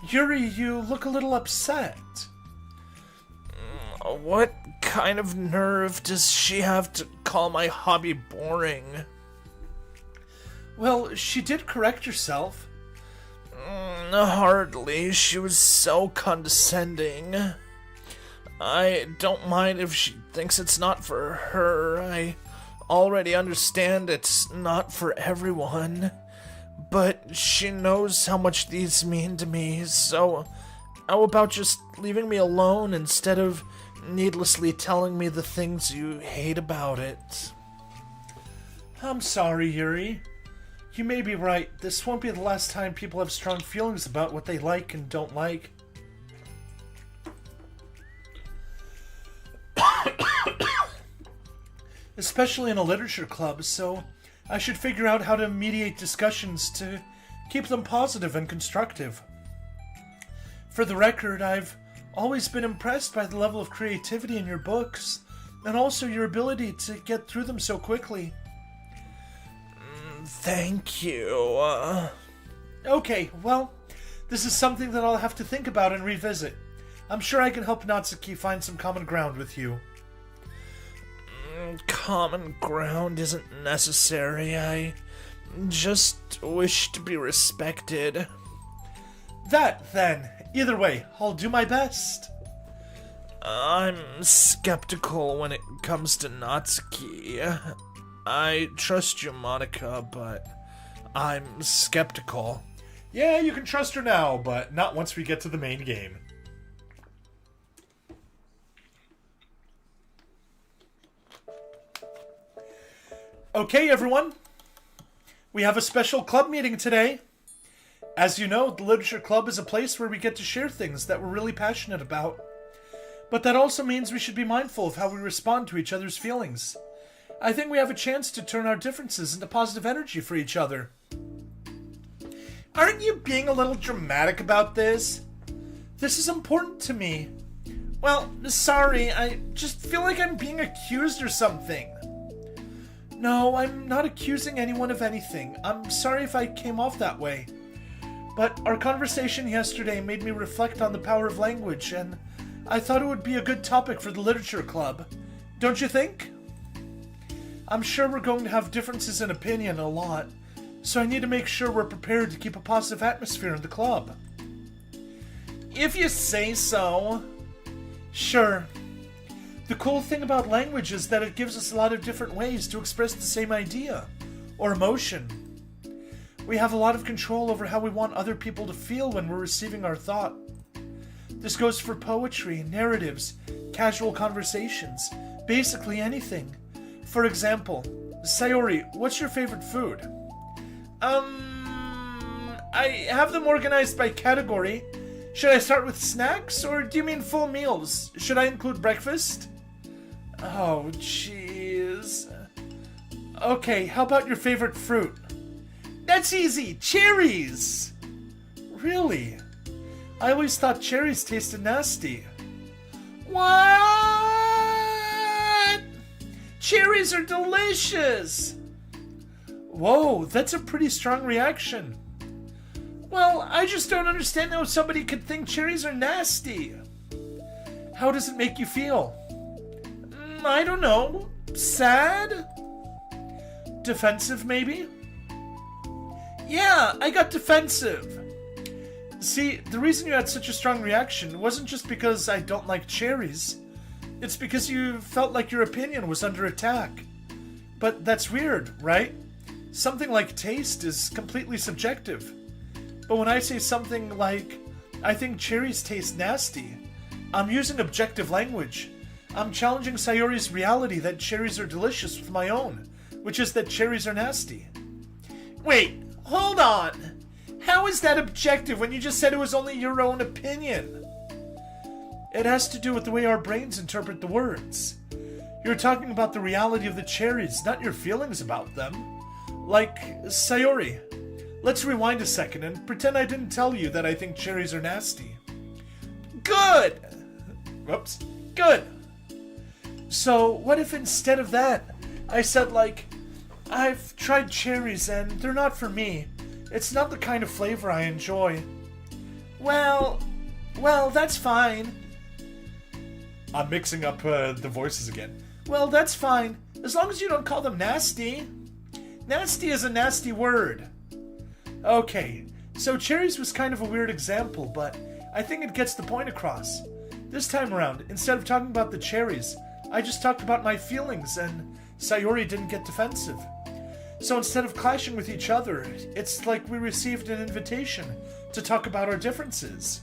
Yuri, you look a little upset. What kind of nerve does she have to call my hobby boring? Well, she did correct herself. Hardly. She was so condescending. I don't mind if she thinks it's not for her. I already understand it's not for everyone. But she knows how much these mean to me, so how about just leaving me alone instead of needlessly telling me the things you hate about it? I'm sorry, Yuri. You may be right. This won't be the last time people have strong feelings about what they like and don't like. Especially in a literature club, so I should figure out how to mediate discussions to keep them positive and constructive. For the record, I've always been impressed by the level of creativity in your books, and also your ability to get through them so quickly. Thank you. Okay, well, this is something that I'll have to think about and revisit. I'm sure I can help Natsuki find some common ground with you. Common ground isn't necessary. I just wish to be respected. That, then. Either way, I'll do my best. I'm skeptical when it comes to Natsuki. I trust you, Monica, but I'm skeptical. Yeah, you can trust her now, but not once we get to the main game. Okay, everyone. We have a special club meeting today. As you know, the Literature Club is a place where we get to share things that we're really passionate about. But that also means we should be mindful of how we respond to each other's feelings. I think we have a chance to turn our differences into positive energy for each other. Aren't you being a little dramatic about this? This is important to me. Well, sorry, I just feel like I'm being accused or something. No, I'm not accusing anyone of anything. I'm sorry if I came off that way. But our conversation yesterday made me reflect on the power of language, and I thought it would be a good topic for the Literature Club. Don't you think? I'm sure we're going to have differences in opinion a lot, so I need to make sure we're prepared to keep a positive atmosphere in the club. If you say so. Sure. The cool thing about language is that it gives us a lot of different ways to express the same idea or emotion. We have a lot of control over how we want other people to feel when we're receiving our thought. This goes for poetry, narratives, casual conversations, basically anything. For example, Sayori, what's your favorite food? I have them organized by category. Should I start with snacks, or do you mean full meals? Should I include breakfast? Oh, jeez. Okay, how about your favorite fruit? That's easy! Cherries! Really? I always thought cherries tasted nasty. What? Cherries are delicious! Whoa, that's a pretty strong reaction. Well, I just don't understand how somebody could think cherries are nasty. How does it make you feel? I don't know. Sad? Defensive, maybe? Yeah, I got defensive. See, the reason you had such a strong reaction wasn't just because I don't like cherries. It's because you felt like your opinion was under attack. But that's weird, right? Something like taste is completely subjective. But when I say something like, I think cherries taste nasty, I'm using objective language. I'm challenging Sayori's reality that cherries are delicious with my own, which is that cherries are nasty. Wait, hold on. How is that objective when you just said it was only your own opinion? It has to do with the way our brains interpret the words. You're talking about the reality of the cherries, not your feelings about them. Like, Sayori, let's rewind a second and pretend I didn't tell you that I think cherries are nasty. Good! Whoops. Good! So, what if instead of that, I said like, I've tried cherries and they're not for me. It's not the kind of flavor I enjoy. Well, that's fine. I'm mixing up the voices again. Well, that's fine, as long as you don't call them nasty. Nasty is a nasty word. Okay, So cherries was kind of a weird example, but I think it gets the point across. This time around, instead of talking about the cherries, I just talked about my feelings, and Sayori didn't get defensive. So instead of clashing with each other, it's like we received an invitation to talk about our differences.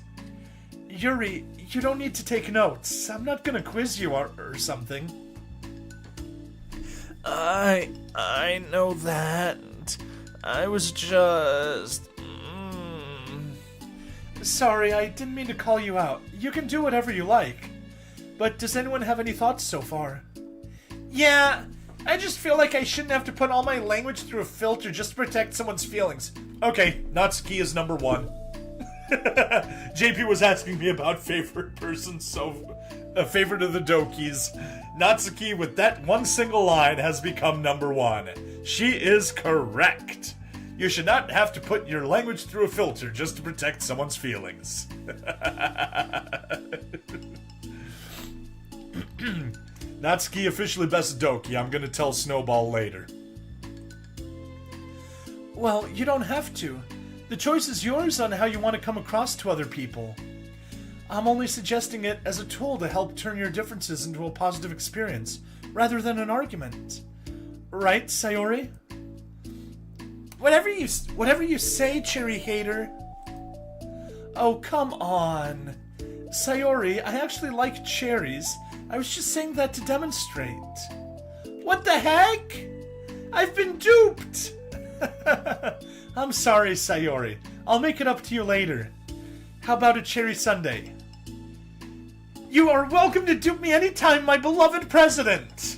Yuri, you don't need to take notes. I'm not gonna quiz you or something. I know that. I was just... Sorry, I didn't mean to call you out. You can do whatever you like. But does anyone have any thoughts so far? Yeah, I just feel like I shouldn't have to put all my language through a filter just to protect someone's feelings. Okay, Natsuki is number 1. JP was asking me about favorite person, so a favorite of the Dokis. Natsuki, with that one single line, has become number 1. She is correct. You should not have to put your language through a filter just to protect someone's feelings. Natsuki officially best Doki. I'm gonna tell Snowball later. Well, you don't have to. The choice is yours on how you want to come across to other people. I'm only suggesting it as a tool to help turn your differences into a positive experience, rather than an argument. Right, Sayori? Whatever you say, Cherry Hater. Oh, come on. Sayori, I actually like cherries. I was just saying that to demonstrate. What the heck? I've been duped! I'm sorry, Sayori. I'll make it up to you later. How about a cherry sundae? You are welcome to dupe me anytime, my beloved president!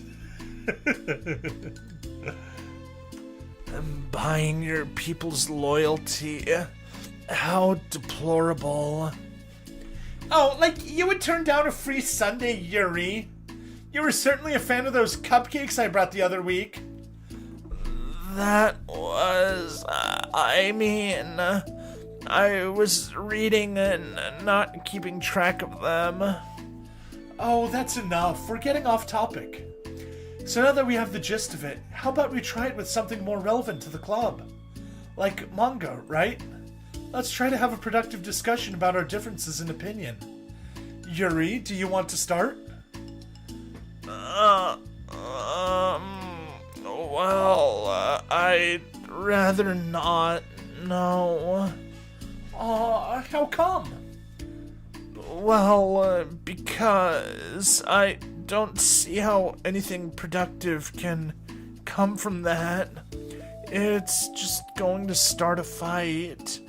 I'm buying your people's loyalty. How deplorable. Oh, like you would turn down a free sundae, Yuri. You were certainly a fan of those cupcakes I brought the other week. That was... I mean... I was reading and not keeping track of them. Oh, that's enough. We're getting off topic. So now that we have the gist of it, how about we try it with something more relevant to the club? Like manga, right? Let's try to have a productive discussion about our differences in opinion. Yuri, do you want to start? I'd rather not, no. How come? Well, because I don't see how anything productive can come from that. It's just going to start a fight.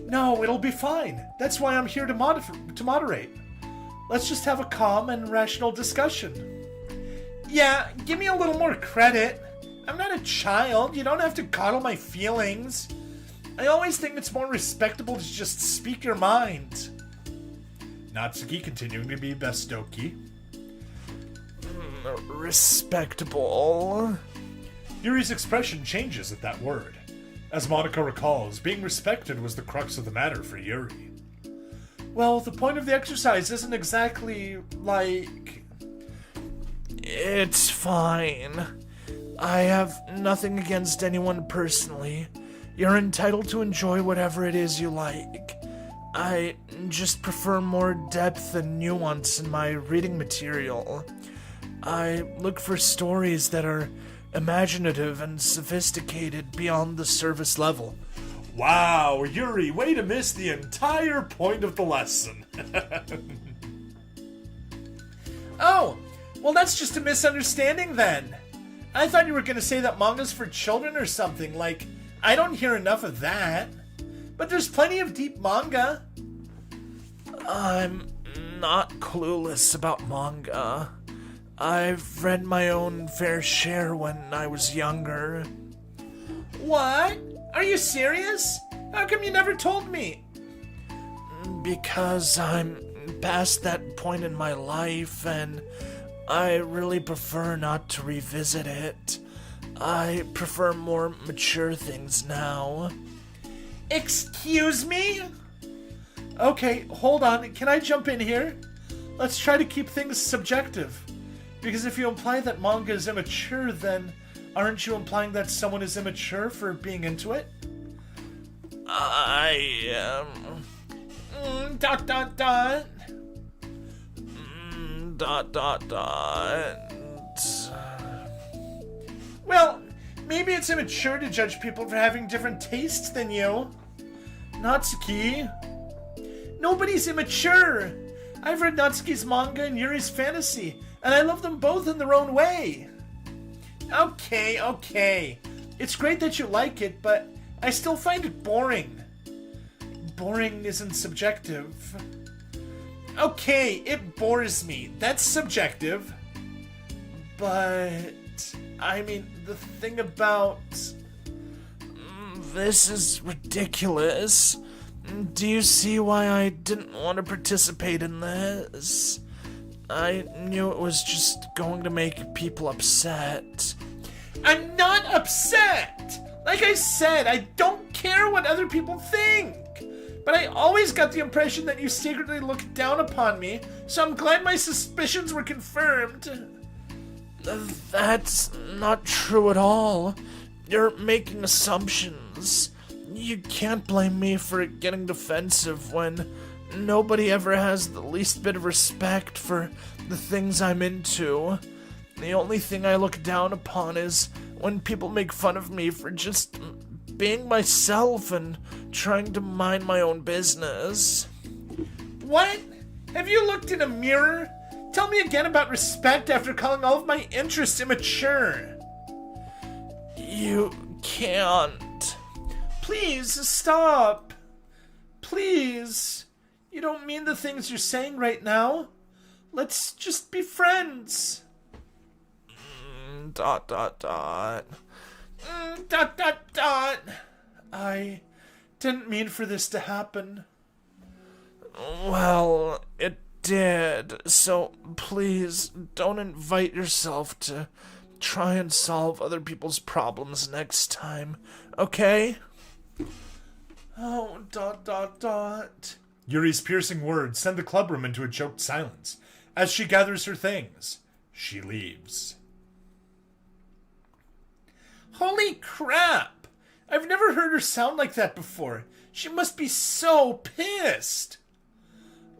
No, it'll be fine. That's why I'm here to moderate. Let's just have a calm and rational discussion. Yeah, give me a little more credit. I'm not a child. You don't have to coddle my feelings. I always think it's more respectable to just speak your mind. Natsuki continuing to be best Doki. Respectable. Yuri's expression changes at that word. As Monica recalls, being respected was the crux of the matter for Yuri. Well, the point of the exercise isn't exactly, like... It's fine. I have nothing against anyone personally. You're entitled to enjoy whatever it is you like. I just prefer more depth and nuance in my reading material. I look for stories that are imaginative and sophisticated beyond the surface level. Wow, Yuri, way to miss the entire point of the lesson. Oh, well that's just a misunderstanding then. I thought you were going to say that manga's for children or something, like, I don't hear enough of that. But there's plenty of deep manga. I'm not clueless about manga. I've read my own fair share when I was younger. What? Are you serious? How come you never told me? Because I'm past that point in my life and I really prefer not to revisit it. I prefer more mature things now. Excuse me? Okay, hold on. Can I jump in here? Let's try to keep things subjective. Because if you imply that manga is immature, then aren't you implying that someone is immature for being into it? Dot dot dot. Dot dot dot. Well, maybe it's immature to judge people for having different tastes than you. Natsuki. Nobody's immature. I've read Natsuki's manga and Yuri's fantasy, and I love them both in their own way. Okay. It's great that you like it, but I still find it boring. Boring isn't subjective. Okay, it bores me. That's subjective. But, I mean, the thing about... This is ridiculous. Do you see why I didn't want to participate in this? I knew it was just going to make people upset. I'm not upset! Like I said, I don't care what other people think! But I always got the impression that you secretly looked down upon me, so I'm glad my suspicions were confirmed. That's not true at all. You're making assumptions. You can't blame me for getting defensive when nobody ever has the least bit of respect for the things I'm into. The only thing I look down upon is when people make fun of me for just being myself and trying to mind my own business. What? Have you looked in a mirror? Tell me again about respect after calling all of my interests immature. You can't. Please, stop. Please. You don't mean the things you're saying right now. Let's just be friends. Dot dot dot. Dot dot dot. I didn't mean for this to happen. Well, it did. So please don't invite yourself to try and solve other people's problems next time, okay? Oh, dot dot dot. Yuri's piercing words send the clubroom into a choked silence. As she gathers her things, she leaves. Holy crap! I've never heard her sound like that before. She must be so pissed.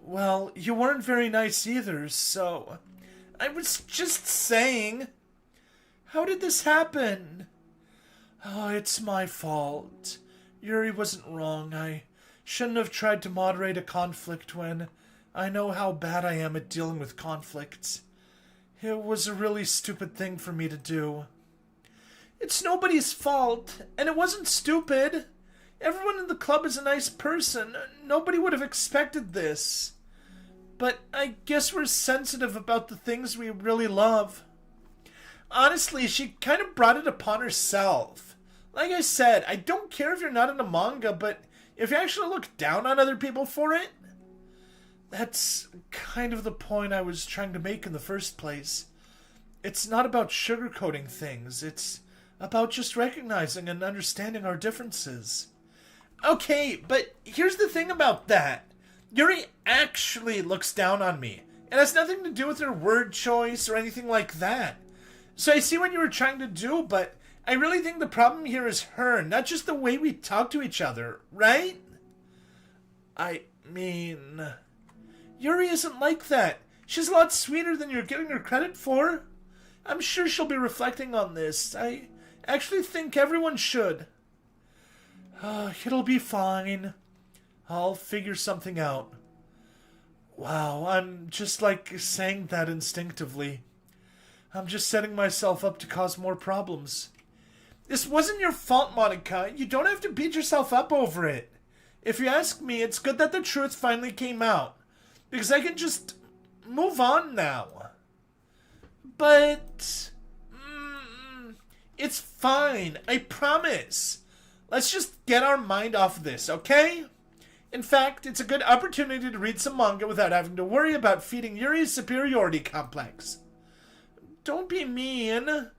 Well, you weren't very nice either, so... I was just saying... How did this happen? Oh, it's my fault. Yuri wasn't wrong. I shouldn't have tried to moderate a conflict when I know how bad I am at dealing with conflicts. It was a really stupid thing for me to do. It's nobody's fault, and it wasn't stupid. Everyone in the club is a nice person. Nobody would have expected this. But I guess we're sensitive about the things we really love. Honestly, she kind of brought it upon herself. Like I said, I don't care if you're not in a manga, but if you actually look down on other people for it, that's kind of the point I was trying to make in the first place. It's not about sugarcoating things. It's about just recognizing and understanding our differences. Okay, but here's the thing about that. Yuri actually looks down on me. It has nothing to do with her word choice or anything like that. So I see what you were trying to do, but I really think the problem here is her, not just the way we talk to each other, right? I mean... Yuri isn't like that. She's a lot sweeter than you're giving her credit for. I'm sure she'll be reflecting on this. I actually think everyone should. It'll be fine. I'll figure something out. Wow, I'm just like saying that instinctively. I'm just setting myself up to cause more problems. This wasn't your fault, Monica. You don't have to beat yourself up over it. If you ask me, it's good that the truth finally came out. Because I can just move on now. But... it's fine. I promise. Let's just get our mind off of this, okay? In fact, it's a good opportunity to read some manga without having to worry about feeding Yuri's superiority complex. Don't be mean.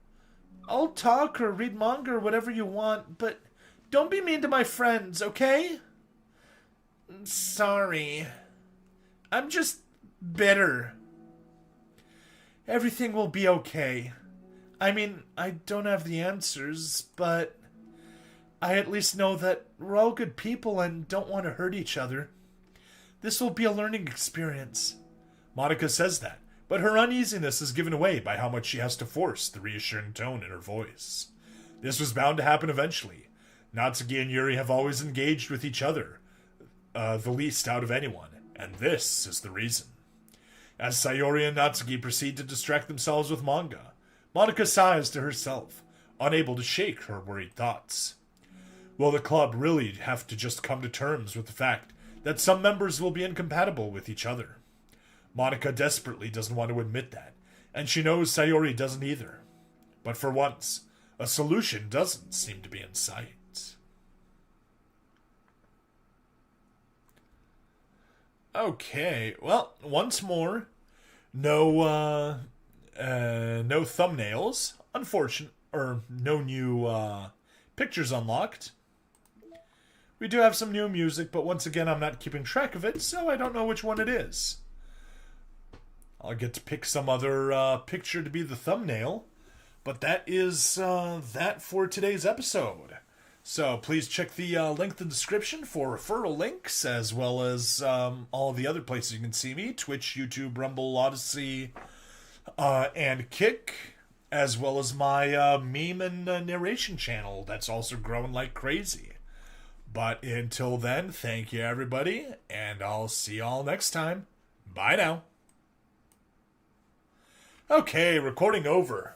I'll talk or read manga or whatever you want, but don't be mean to my friends, okay? Sorry. I'm just bitter. Everything will be okay. I mean, I don't have the answers, but I at least know that we're all good people and don't want to hurt each other. This will be a learning experience. Monica says that, but her uneasiness is given away by how much she has to force the reassuring tone in her voice. This was bound to happen eventually. Natsuki and Yuri have always engaged with each other, the least out of anyone, and this is the reason. As Sayori and Natsuki proceed to distract themselves with manga, Monica sighs to herself, unable to shake her worried thoughts. Will the club really have to just come to terms with the fact that some members will be incompatible with each other? Monica desperately doesn't want to admit that, and she knows Sayori doesn't either. But for once, a solution doesn't seem to be in sight. Okay, well, once more, no thumbnails, no new pictures unlocked. We do have some new music, but once again, I'm not keeping track of it, so I don't know which one it is. I'll get to pick some other picture to be the thumbnail, but that is that for today's episode. So please check the link in the description for referral links, as well as all of the other places you can see me: Twitch, YouTube, Rumble, Odyssey, and Kick, as well as my meme and narration channel that's also growing like crazy. But until then, thank you everybody, and I'll see y'all next time. Bye now. Okay, recording over.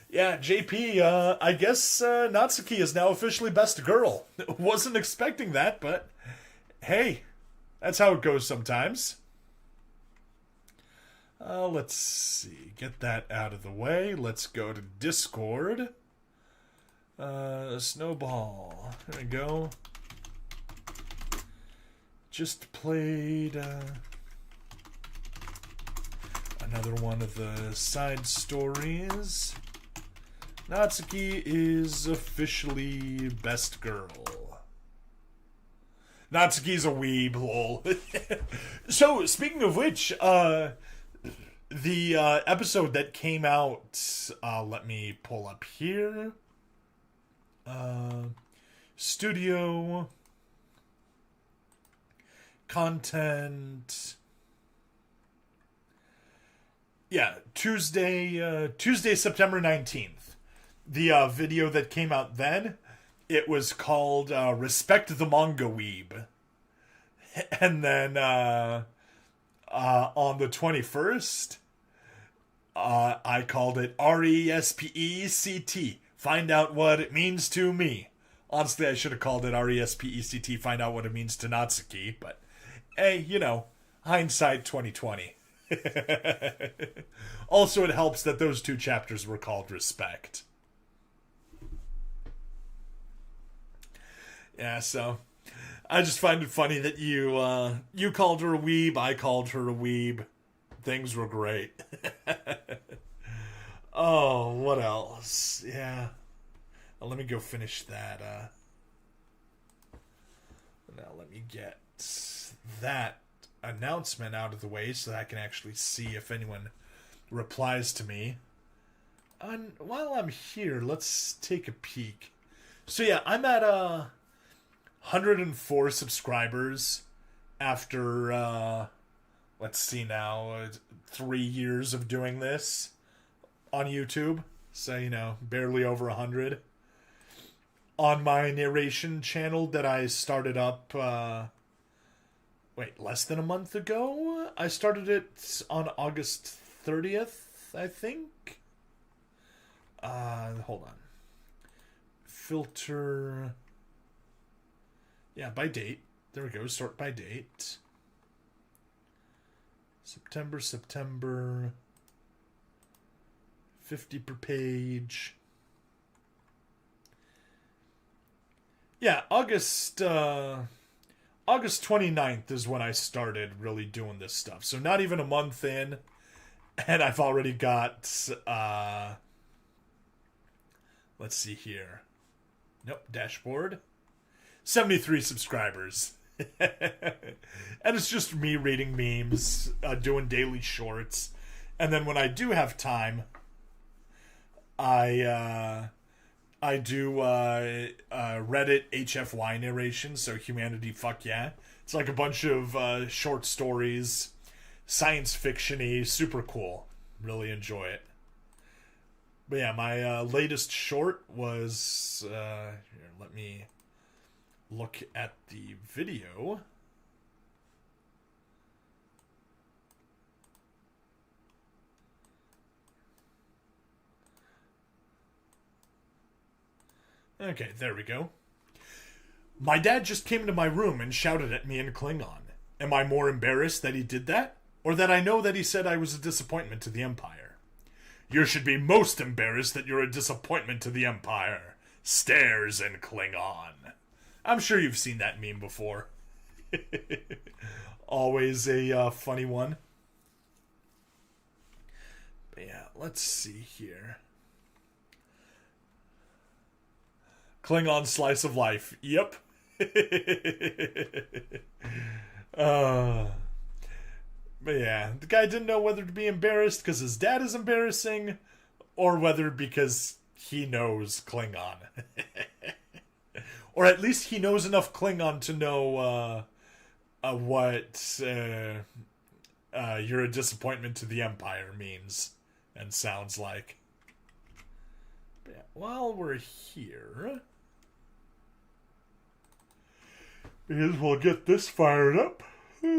Yeah, JP, I guess Natsuki is now officially best girl. Wasn't expecting that, but hey, that's how it goes sometimes. Let's see, get that out of the way. Let's go to Discord. Snowball. There we go. Just played another one of the side stories. Natsuki is officially best girl. Natsuki's a weeb, lol. So, speaking of which, the episode that came out, let me pull up here. Studio content. Yeah, Tuesday, September 19th. The video that came out then, it was called Respect the Manga Weeb. And then on the 21st, I called it RESPECT. Find out what it means to me. Honestly, I should have called it RESPECT. Find out what it means to Natsuki. But, hey, you know, hindsight 2020. Also, it helps that those two chapters were called Respect. Yeah, so I just find it funny that you called her a weeb, I called her a weeb. Things were great. Oh, what else? Yeah. Well, let me go finish that. Now let me get that announcement out of the way so that I can actually see if anyone replies to me. And while I'm here, let's take a peek. So yeah, I'm at 104 subscribers after let's see now, 3 years of doing this on YouTube. So, you know, barely over 100. On my narration channel that I started up less than a month ago. I started it on August 30th, I think. Hold on. Filter. Yeah, by date. There we go. Sort by date. September. 50 per page. Yeah, August 29th is when I started really doing this stuff. So not even a month in, and I've already got, let's see here. Nope, dashboard. 73 subscribers. And it's just me reading memes, doing daily shorts. And then when I do have time, I I do Reddit HFY narration, so humanity fuck yeah. It's like a bunch of short stories, science fiction-y, super cool. Really enjoy it. But yeah, my latest short was here, let me look at the video. Okay, there we go. My dad just came into my room and shouted at me in Klingon. Am I more embarrassed that he did that? Or that I know that he said I was a disappointment to the Empire? You should be most embarrassed that you're a disappointment to the Empire. Stares in Klingon. I'm sure you've seen that meme before. Always a funny one. But yeah, let's see here. Klingon slice of life. Yep. But yeah, the guy didn't know whether to be embarrassed because his dad is embarrassing or whether because he knows Klingon. Or at least he knows enough Klingon to know what you're a disappointment to the Empire means and sounds like. But yeah, while we're here, because we'll get this fired up. Yeah,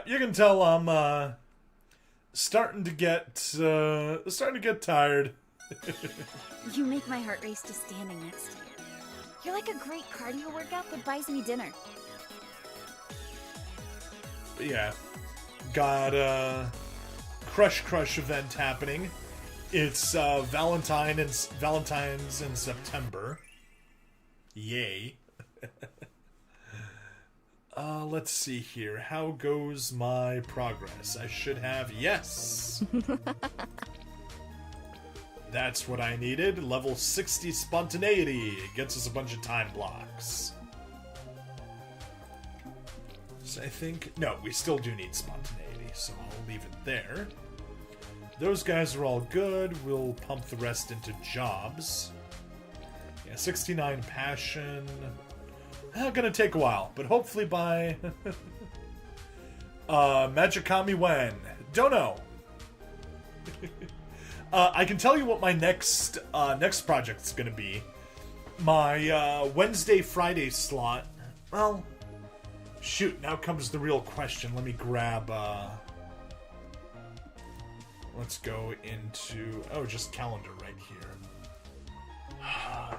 you can tell I'm starting to get tired. You make my heart race to standing next to you. You're like a great cardio workout that buys me dinner. But yeah, got a Crush event happening. It's Valentine's in September. Yay. Let's see here. How goes my progress? I should have... Yes! That's what I needed. Level 60 spontaneity. It gets us a bunch of time blocks. So I think... No, we still do need spontaneity, so I'll leave it there. Those guys are all good. We'll pump the rest into jobs. Yeah, 69 passion. Gonna take a while, but hopefully by... Magikami when? Don't know. I can tell you what my next project's gonna be. My Wednesday-Friday slot... Well... Shoot, now comes the real question. Let me grab... Let's go into... Oh, just calendar right here.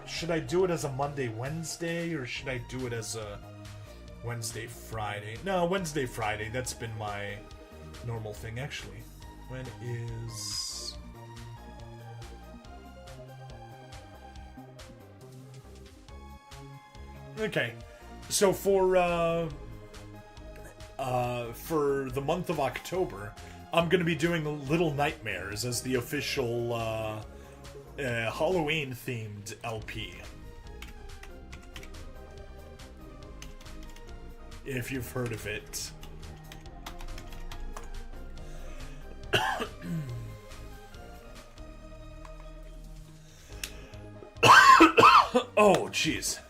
Should I do it as a Monday-Wednesday, or should I do it as a Wednesday-Friday? No, Wednesday-Friday. That's been my normal thing, actually. When is... Okay. So for the month of October, I'm going to be doing Little Nightmares as the official... Halloween-themed LP. If you've heard of it. Oh, jeez.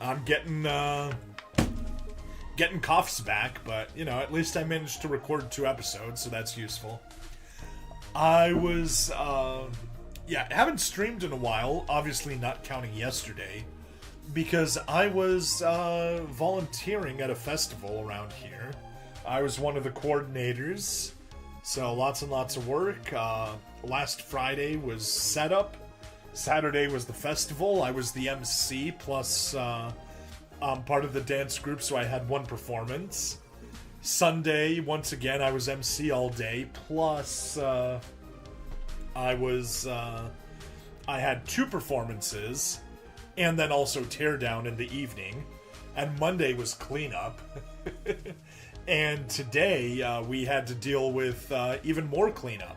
I'm getting coughs back, but, you know, at least I managed to record 2 episodes, so that's useful. I was, haven't streamed in a while, obviously not counting yesterday, because I was volunteering at a festival around here. I was one of the coordinators, so lots and lots of work. Last Friday was setup, Saturday was the festival, I was the MC, plus I'm part of the dance group, so I had 1 performance. Sunday, once again, I was MC all day, plus I had 2 performances, and then also teardown in the evening, and Monday was cleanup. And today, we had to deal with even more cleanup.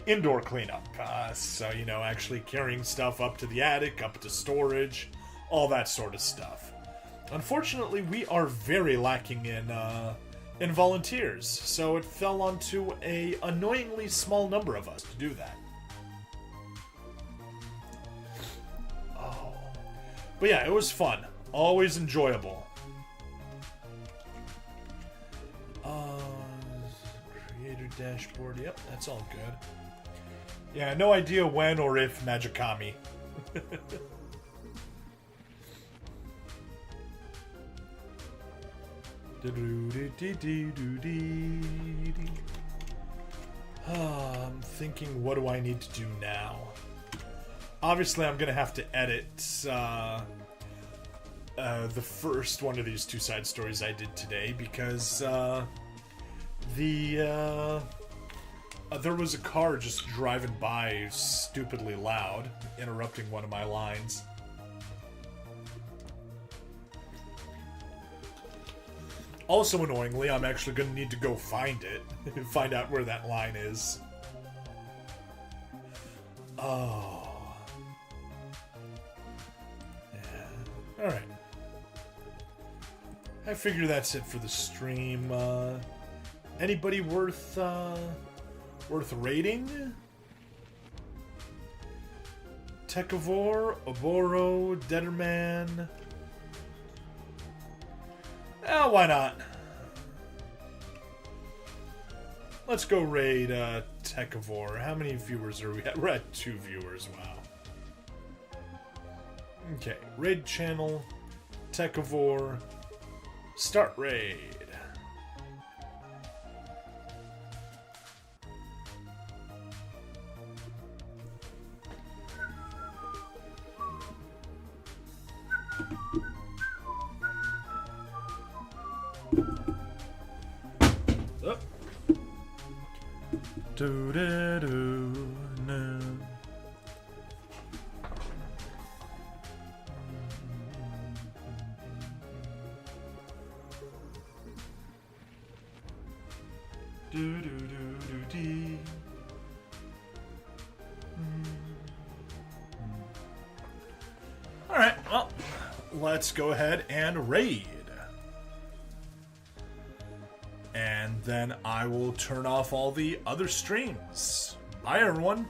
Indoor cleanup. So, you know, actually carrying stuff up to the attic, up to storage, all that sort of stuff. Unfortunately, we are very lacking in in volunteers, so it fell onto a annoyingly small number of us to do that. Oh. But yeah, it was fun. Always enjoyable. Creator dashboard, yep, that's all good. Yeah, no idea when or if Magikami. I'm thinking, what do I need to do now? Obviously, I'm gonna have to edit the first one of these two side stories I did today because there was a car just driving by stupidly loud, interrupting one of my lines. Also annoyingly, I'm actually going to need to go find it and find out where that line is. Oh. Yeah. Alright. I figure that's it for the stream. Anybody worth rating? Tekavor, Oboro, Deaderman. Oh, why not? Let's go raid Tekavor. How many viewers are we at? We're at 2 viewers, wow. Okay, raid channel, Tekavor, start raid. Oh. Do-do-do, no. Do-do-do-do-dee. Alright, well, let's go ahead and raid. And then I will turn off all the other streams. Bye, everyone.